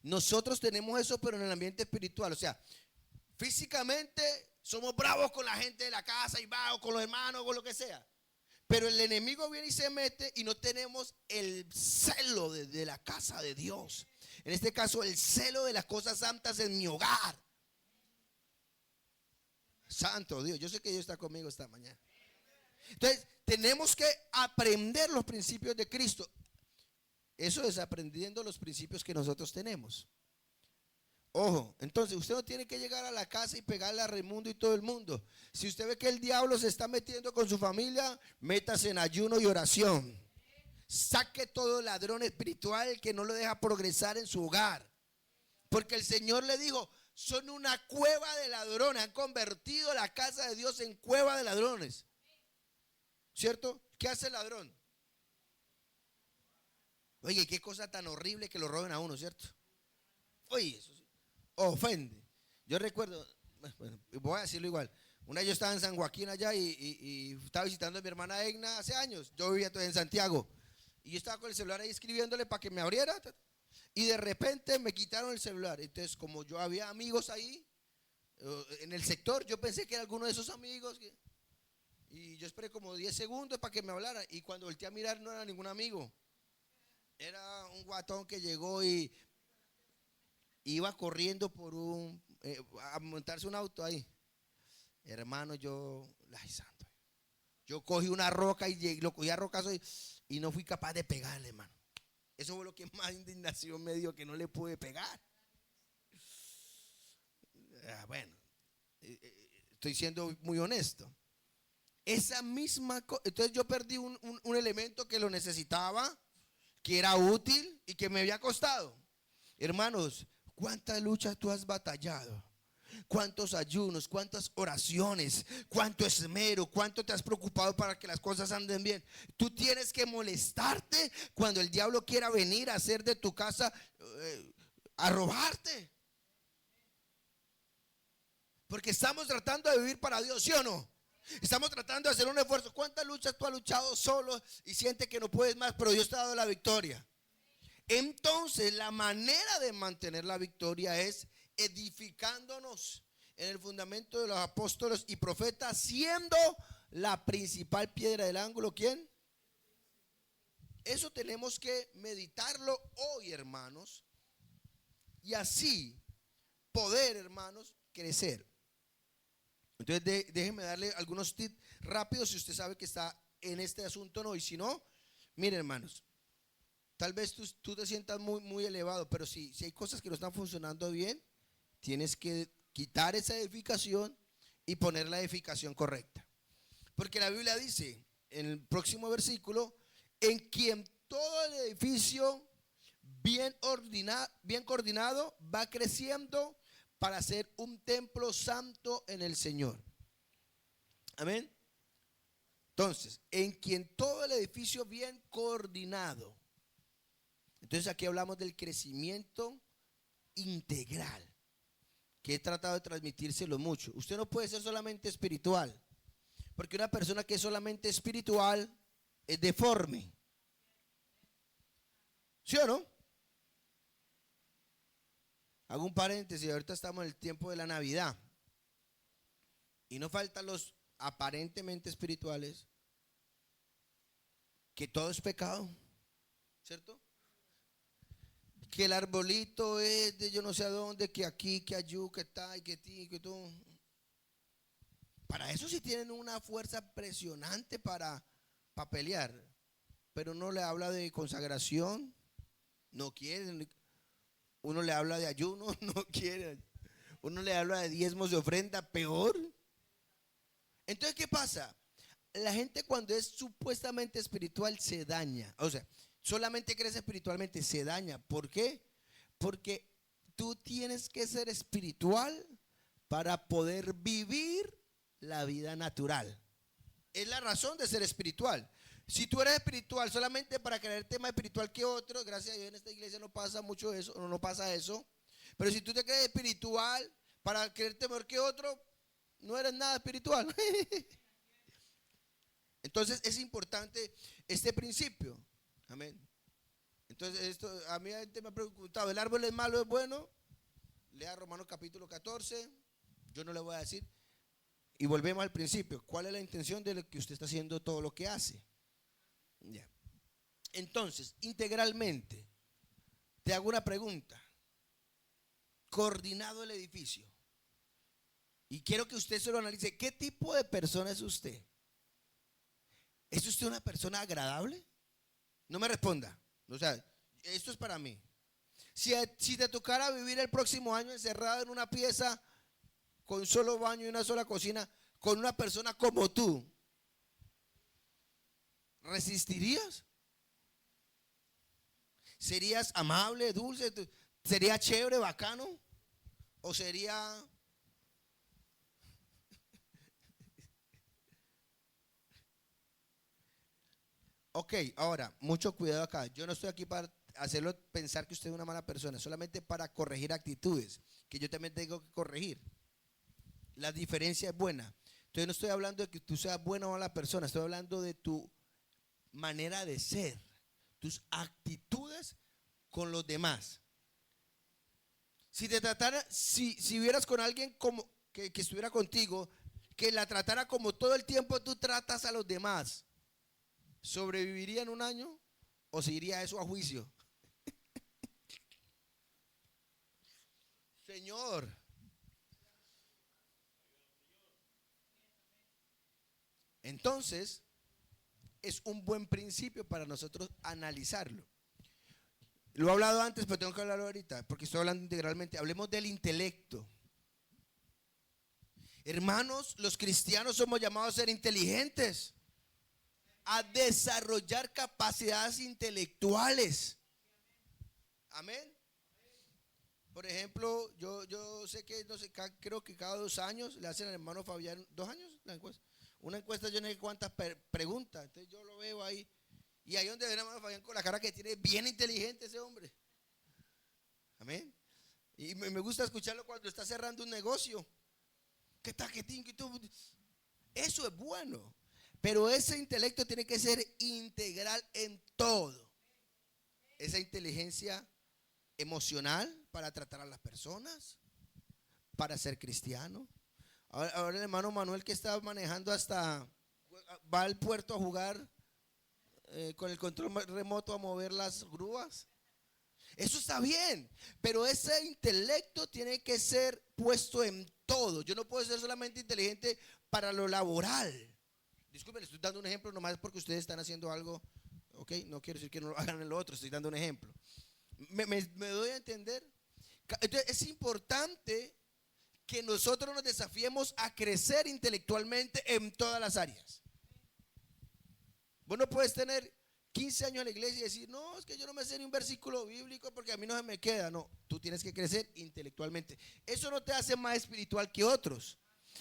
nosotros tenemos eso, pero en el ambiente espiritual. O sea, físicamente somos bravos con la gente de la casa y vagos con los hermanos, con lo que sea. Pero el enemigo viene y se mete y no tenemos el celo de la casa de Dios. En este caso, el celo de las cosas santas en mi hogar. Santo Dios, yo sé que Dios está conmigo esta mañana. Entonces, tenemos que aprender los principios de Cristo. Eso es aprendiendo los principios que nosotros tenemos. Ojo, entonces usted no tiene que llegar a la casa y pegarle a Raimundo y todo el mundo. Si usted ve que el diablo se está metiendo con su familia, métase en ayuno y oración. Saque todo ladrón espiritual que no lo deja progresar en su hogar. Porque el Señor le dijo, son una cueva de ladrones. Han convertido la casa de Dios en cueva de ladrones. ¿Cierto? ¿Qué hace el ladrón? Oye, qué cosa tan horrible que lo roben a uno, ¿cierto? Oye, eso sí, ofende. Yo recuerdo, bueno, voy a decirlo igual. Una vez yo estaba en San Joaquín allá y estaba visitando a mi hermana Egna hace años. Yo vivía todavía en Santiago. Y yo estaba con el celular ahí escribiéndole para que me abriera. Y de repente me quitaron el celular. Entonces, como yo había amigos ahí, en el sector, yo pensé que era alguno de esos amigos. Y yo esperé como 10 segundos para que me hablara. Y cuando volteé a mirar, no era ningún amigo. Era un guatón que llegó y iba corriendo por a montarse un auto ahí. Hermano, ay, santo. Yo cogí una roca y lo cogí a rocazo y no fui capaz de pegarle, hermano. Eso fue lo que más indignación me dio, que no le pude pegar. Bueno, estoy siendo muy honesto. Esa misma cosa, entonces yo perdí un elemento que lo necesitaba, que era útil y que me había costado. Hermanos, ¿cuántas luchas tú has batallado? cuántos ayunos, cuántas oraciones, cuánto esmero, cuánto te has preocupado para que las cosas anden bien. Tú tienes que molestarte cuando el diablo quiera venir a hacer de tu casa, a robarte. Porque estamos tratando de vivir para Dios, ¿sí o no? Estamos tratando de hacer un esfuerzo. ¿Cuántas luchas tú has luchado solo y sientes que no puedes más, pero Dios te ha dado la victoria? Entonces la manera de mantener la victoria es edificándonos en el fundamento de los apóstoles y profetas, siendo la principal piedra del ángulo, ¿quién? Eso tenemos que meditarlo hoy, hermanos, y así poder, hermanos, crecer. Entonces déjenme darle algunos tips rápidos si usted sabe que está en este asunto, no, y si no, miren, hermanos, tal vez tú te sientas muy elevado, pero si hay cosas que no están funcionando bien, tienes que quitar esa edificación y poner la edificación correcta. Porque la Biblia dice en el próximo versículo, en quien todo el edificio bien coordinado va creciendo para ser un templo santo en el Señor. Amén. Entonces, en quien todo el edificio bien coordinado. Entonces aquí hablamos del crecimiento integral, que he tratado de transmitírselo mucho. Usted no puede ser solamente espiritual, porque una persona que es solamente espiritual es deforme. ¿Sí o no? Hago un paréntesis, ahorita estamos en el tiempo de la Navidad y no faltan los aparentemente espirituales, que todo es pecado, ¿cierto? Que el arbolito es de yo no sé a dónde, que aquí, que allí, que está, y que ti, que tú. Para eso sí tienen una fuerza impresionante para pelear, pero uno le habla de consagración, no quieren. Uno le habla de ayuno, no quiere. Uno le habla de diezmos de ofrenda, peor. Entonces, ¿qué pasa? La gente cuando es supuestamente espiritual se daña. O sea, solamente crece espiritualmente, se daña. ¿Por qué? Porque tú tienes que ser espiritual para poder vivir la vida natural. Es la razón de ser espiritual. Si tú eres espiritual solamente para creerte más espiritual que otros, gracias a Dios en esta iglesia no pasa mucho eso, no pasa eso. Pero si tú te crees espiritual para creerte mejor que otro, no eres nada espiritual. Entonces es importante este principio. Amén. Entonces esto a mí la gente me ha preguntado, ¿el árbol es malo o es bueno? Lea Romanos capítulo 14. Yo no le voy a decir. Y volvemos al principio. ¿Cuál es la intención de lo que usted está haciendo todo lo que hace? Ya. Entonces, integralmente, te hago una pregunta. Coordinado el edificio. Y quiero que usted se lo analice. ¿Qué tipo de persona es usted? ¿Es usted una persona agradable? No me responda. O sea, esto es para mí. Si te tocara vivir el próximo año encerrado en una pieza con un solo baño y una sola cocina, con una persona como tú, ¿resistirías? ¿Serías amable, dulce? ¿Sería chévere, bacano? ¿O sería... Ok, ahora, mucho cuidado acá. Yo no estoy aquí para hacerlo pensar que usted es una mala persona, solamente para corregir actitudes, que yo también tengo que corregir. La diferencia es buena. Entonces no estoy hablando de que tú seas buena o mala persona, estoy hablando de tu manera de ser, tus actitudes con los demás. Si te tratara, si vieras con alguien como que estuviera contigo, que la tratara como todo el tiempo tú tratas a los demás, ¿sobreviviría en un año o se iría eso a juicio? Señor. Entonces, es un buen principio para nosotros analizarlo. Lo he hablado antes, pero tengo que hablarlo ahorita, porque estoy hablando integralmente. Hablemos del intelecto. Hermanos, los cristianos somos llamados a ser inteligentes, a desarrollar capacidades intelectuales. Amén. Por ejemplo, yo sé que, no sé, creo que cada 2 años le hacen al hermano Fabián, 2 años la encuesta. Una encuesta yo no sé cuántas preguntas, entonces yo lo veo ahí. Y ahí donde ve el hermano Fabián con la cara que tiene, bien inteligente ese hombre. Amén. Y me gusta escucharlo cuando está cerrando un negocio. ¿Qué tal? ¿Qué todo? Eso es bueno. Pero ese intelecto tiene que ser integral en todo. Esa inteligencia emocional para tratar a las personas, para ser cristiano. Ahora el hermano Manuel que está manejando hasta va al puerto a jugar con el control remoto a mover las grúas. Eso está bien, pero ese intelecto tiene que ser puesto en todo. Yo no puedo ser solamente inteligente para lo laboral. Disculpen, estoy dando un ejemplo nomás porque ustedes están haciendo algo. Ok, no quiero decir que no lo hagan en lo otro, estoy dando un ejemplo. Me doy a entender. Entonces es importante que nosotros nos desafiemos a crecer intelectualmente en todas las áreas. Vos no puedes tener 15 años en la iglesia y decir, no, es que yo no me sé ni un versículo bíblico porque a mí no se me queda. No, tú tienes que crecer intelectualmente. Eso no te hace más espiritual que otros.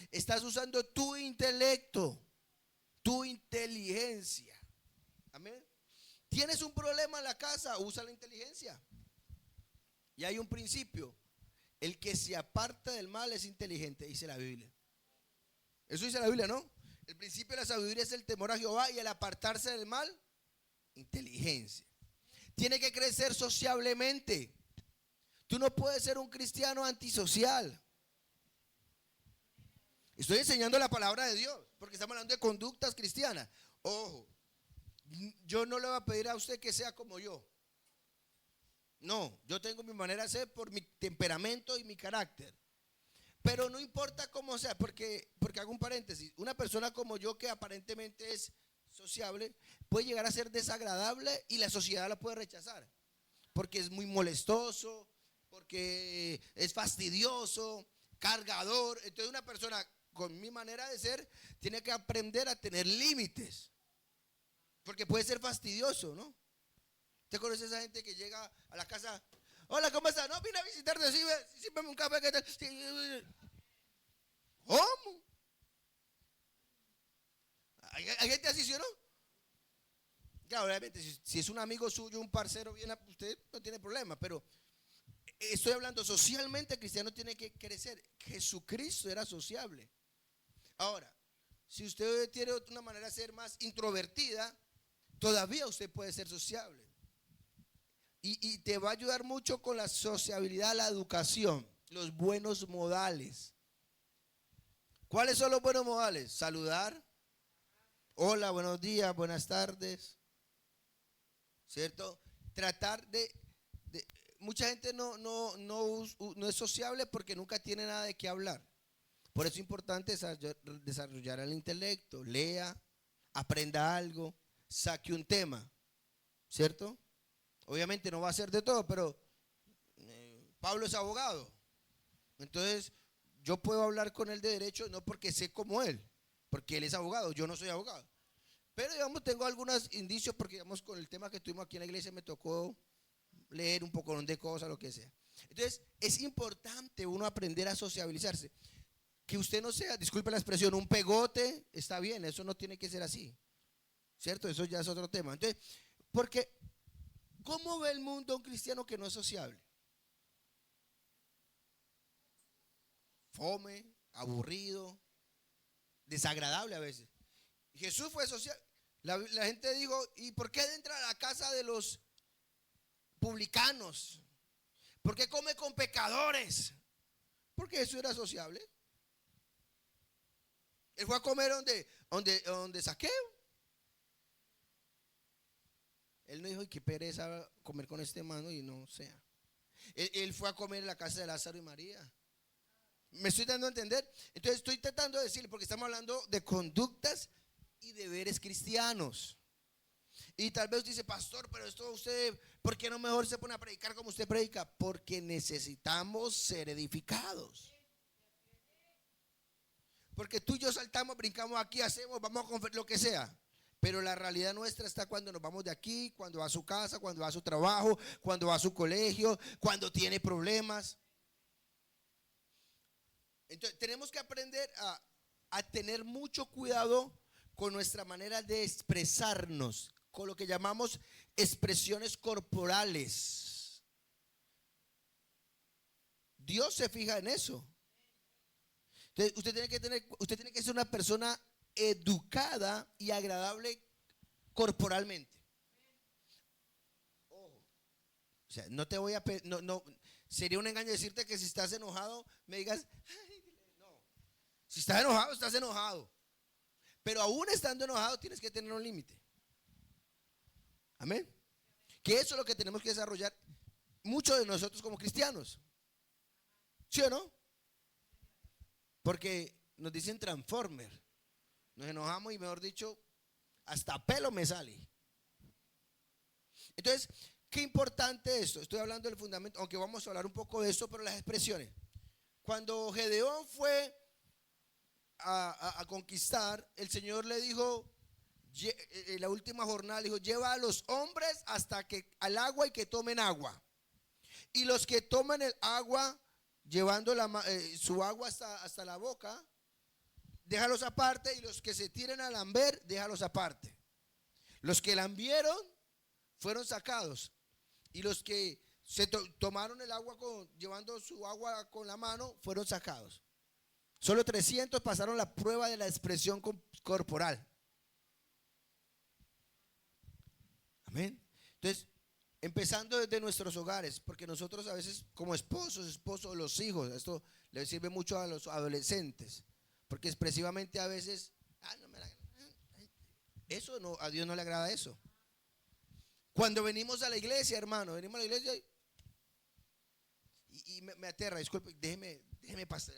Estás usando tu intelecto, tu inteligencia. Amén. ¿Tienes un problema en la casa? Usa la inteligencia. Y hay un principio. El que se aparta del mal es inteligente, dice la Biblia. Eso dice la Biblia, ¿no? El principio de la sabiduría es el temor a Jehová y el apartarse del mal, inteligencia. Tiene que crecer sociablemente. Tú no puedes ser un cristiano antisocial. Estoy enseñando la palabra de Dios porque estamos hablando de conductas cristianas. Ojo, yo no le voy a pedir a usted que sea como yo. No, yo tengo mi manera de ser por mi temperamento y mi carácter. Pero no importa cómo sea, porque hago un paréntesis. Una persona como yo que aparentemente es sociable puede llegar a ser desagradable y la sociedad la puede rechazar. Porque es muy molestoso, porque es fastidioso, cargador. Entonces una persona con mi manera de ser tiene que aprender a tener límites. Porque puede ser fastidioso, ¿no? ¿Usted conoce a esa gente que llega a la casa? Hola, ¿cómo estás? No, vine a visitarte, sírveme un café. ¿Qué tal? ¿Cómo? ¿Hay gente así, sí o no? Claro, obviamente, si es un amigo suyo, un parcero, viene a usted, no tiene problema, pero estoy hablando socialmente, el cristiano tiene que crecer. Jesucristo era sociable. Ahora, si usted tiene una manera de ser más introvertida, todavía usted puede ser sociable. Y te va a ayudar mucho con la sociabilidad, la educación, los buenos modales. ¿Cuáles son los buenos modales? Saludar. Hola, buenos días, buenas tardes. ¿Cierto? Tratar mucha gente no es sociable porque nunca tiene nada de qué hablar. Por eso es importante desarrollar el intelecto, lea, aprenda algo, saque un tema, ¿cierto? Obviamente no va a ser de todo, pero Pablo es abogado. Entonces yo puedo hablar con él de derecho no porque sé como él, porque él es abogado, yo no soy abogado. Pero digamos tengo algunos indicios porque digamos con el tema que tuvimos aquí en la iglesia me tocó leer un poco de cosas, lo que sea. Entonces es importante uno aprender a sociabilizarse. Que usted no sea, disculpe la expresión, un pegote, está bien, eso no tiene que ser así, ¿cierto? Eso ya es otro tema. Entonces, porque ¿cómo ve el mundo a un cristiano que no es sociable? Fome, aburrido, desagradable a veces. Jesús fue social. La gente dijo, ¿y por qué entra a la casa de los publicanos? ¿Por qué come con pecadores? Porque Jesús era sociable. Él fue a comer donde Saqueo. Él no dijo, y qué pereza comer con este mano y no sea. Él fue a comer en la casa de Lázaro y María. ¿Me estoy dando a entender? Entonces estoy tratando de decirle, porque estamos hablando de conductas y deberes cristianos. Y tal vez dice, pastor, pero esto usted, ¿por qué no mejor se pone a predicar como usted predica? Porque necesitamos ser edificados. Porque tú y yo saltamos, brincamos aquí, hacemos, vamos a conferir, lo que sea. Pero la realidad nuestra está cuando nos vamos de aquí, cuando va a su casa, cuando va a su trabajo, cuando va a su colegio, cuando tiene problemas. Entonces, tenemos que aprender a tener mucho cuidado con nuestra manera de expresarnos, con lo que llamamos expresiones corporales. Dios se fija en eso. Entonces, usted tiene que ser una persona educada y agradable corporalmente. Ojo. O sea, no te voy a no, sería un engaño decirte que si estás enojado me digas, "Ay, no. Si estás enojado, estás enojado. Pero aún estando enojado tienes que tener un límite. Amén. Que eso es lo que tenemos que desarrollar muchos de nosotros como cristianos. ¿Sí o no? Porque nos dicen transformer. Nos enojamos y mejor dicho, hasta pelo me sale. Entonces, qué importante esto. Estoy hablando del fundamento, aunque vamos a hablar un poco de esto, pero las expresiones. Cuando Gedeón fue a conquistar, el Señor le dijo, en la última jornada, le dijo, lleva a los hombres hasta que al agua y que tomen agua. Y los que toman el agua, llevando su agua hasta la boca, déjalos aparte, y los que se tiren a lamber, déjalos aparte. Los que lambieron fueron sacados, y los que se tomaron el agua llevando su agua con la mano fueron sacados. Solo 300 pasaron la prueba de la expresión corporal. Amén. Entonces, empezando desde nuestros hogares, porque nosotros a veces como esposos, los hijos, esto le sirve mucho a los adolescentes, porque expresivamente a veces, eso no, a Dios no le agrada eso. Cuando venimos a la iglesia, hermano, venimos a la iglesia y me aterra, disculpe, déjeme pasar,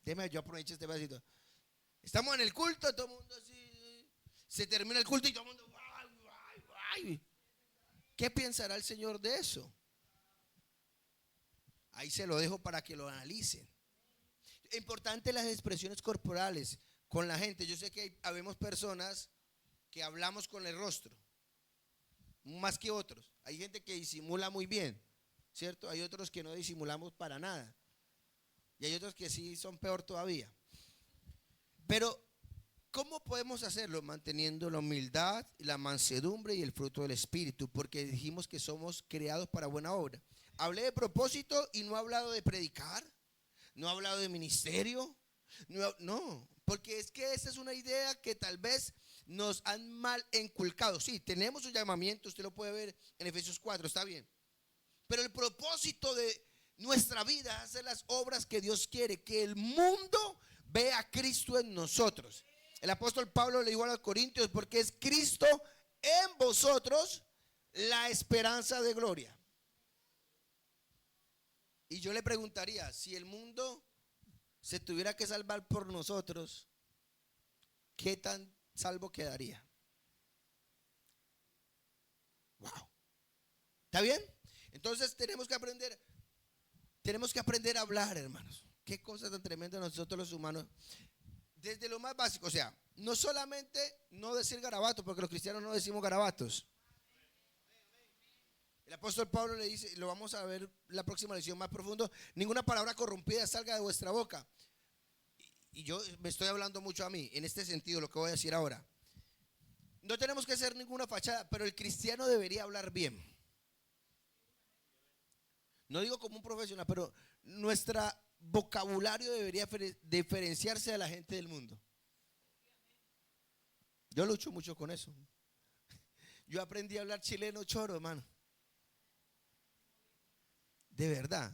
déjeme yo aprovecho este pedacito. Estamos en el culto, todo el mundo así, se termina el culto y todo el mundo, ¡ay! ¿Qué pensará el Señor de eso? Ahí se lo dejo para que lo analicen. Importante las expresiones corporales con la gente. Yo sé que habemos personas que hablamos con el rostro, más que otros. Hay gente que disimula muy bien, ¿cierto? Hay otros que no disimulamos para nada. Y hay otros que sí son peor todavía. Pero, ¿cómo podemos hacerlo? Manteniendo la humildad, la mansedumbre y el fruto del Espíritu, porque dijimos que somos creados para buena obra. Hablé de propósito y no he hablado de predicar, no he hablado de ministerio, no, porque es que esa es una idea que tal vez nos han mal inculcado. Sí, tenemos un llamamiento, usted lo puede ver en Efesios 4, está bien. Pero el propósito de nuestra vida es hacer las obras que Dios quiere, que el mundo vea a Cristo en nosotros. El apóstol Pablo le dijo a los corintios, porque es Cristo en vosotros la esperanza de gloria. Y yo le preguntaría, si el mundo se tuviera que salvar por nosotros, ¿qué tan salvo quedaría? Wow. ¿Está bien? Entonces tenemos que aprender a hablar, hermanos. Qué cosa tan tremenda nosotros los humanos. Desde lo más básico, o sea, no solamente no decir garabatos, porque los cristianos no decimos garabatos. El apóstol Pablo le dice, lo vamos a ver la próxima lección más profundo, ninguna palabra corrompida salga de vuestra boca. Y yo me estoy hablando mucho a mí, en este sentido, lo que voy a decir ahora. No tenemos que hacer ninguna fachada, pero el cristiano debería hablar bien. No digo como un profesional, pero nuestro vocabulario debería diferenciarse de la gente del mundo. Yo lucho mucho con eso. Yo aprendí a hablar chileno choro, hermano. De verdad.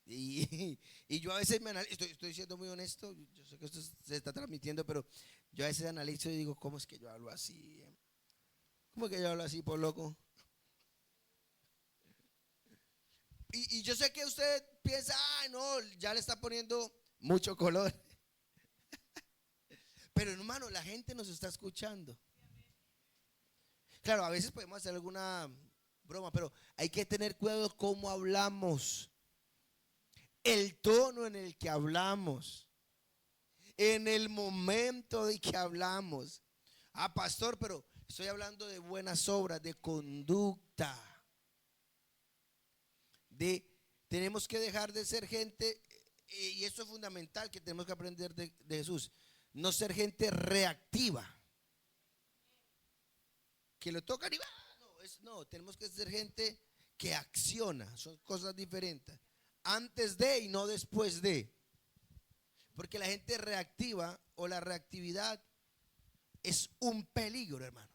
Y yo a veces me analizo, estoy siendo muy honesto, yo sé que esto se está transmitiendo, pero yo a veces analizo y digo, ¿cómo es que yo hablo así? ¿Cómo es que yo hablo así, por loco? Y yo sé que usted piensa, ay no, ya le está poniendo mucho color. Pero hermano, la gente nos está escuchando. Claro, a veces podemos hacer alguna broma, pero hay que tener cuidado cómo hablamos. El tono en el que hablamos. En el momento de que hablamos. Ah, pastor, pero estoy hablando de buenas obras, de conducta. Tenemos que dejar de ser gente y esto es fundamental que tenemos que aprender de Jesús. No ser gente reactiva. Que lo tocan y va. No, tenemos que ser gente que acciona. Son cosas diferentes. Antes de y no después de. Porque la gente reactiva o la reactividad es un peligro, hermano.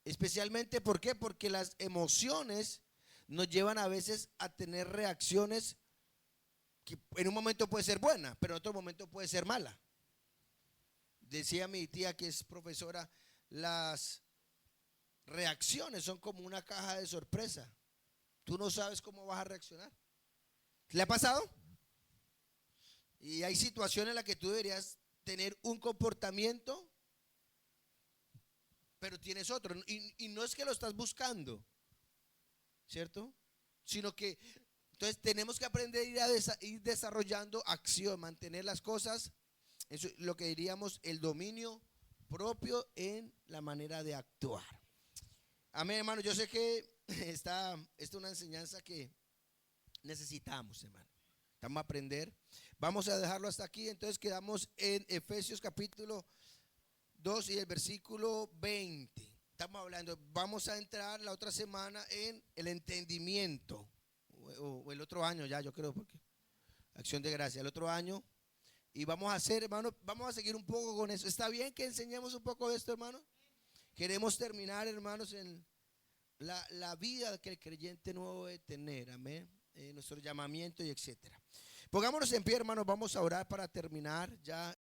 Especialmente, ¿por qué? Porque las emociones nos llevan a veces a tener reacciones que en un momento puede ser buena, pero en otro momento puede ser mala. Decía mi tía, que es profesora, las reacciones son como una caja de sorpresa. Tú no sabes cómo vas a reaccionar. ¿Le ha pasado? Y hay situaciones en las que tú deberías tener un comportamiento, pero tienes otro. Y no es que lo estás buscando, ¿cierto? Sino que entonces tenemos que aprender a ir desarrollando acción, mantener las cosas, eso es lo que diríamos el dominio propio en la manera de actuar. Amén, hermano. Yo sé que esta es una enseñanza que necesitamos, hermano. Vamos a aprender. Vamos a dejarlo hasta aquí. Entonces quedamos en Efesios capítulo 2 y el versículo 20. Estamos hablando, vamos a entrar la otra semana en el entendimiento. O el otro año ya, yo creo, porque acción de gracia, el otro año. Y vamos a hacer, hermano, vamos a seguir un poco con eso. ¿Está bien que enseñemos un poco de esto, hermano? Queremos terminar, hermanos, en la vida que el creyente nuevo debe tener, amén, nuestro llamamiento y etcétera. Pongámonos en pie, hermanos, vamos a orar para terminar ya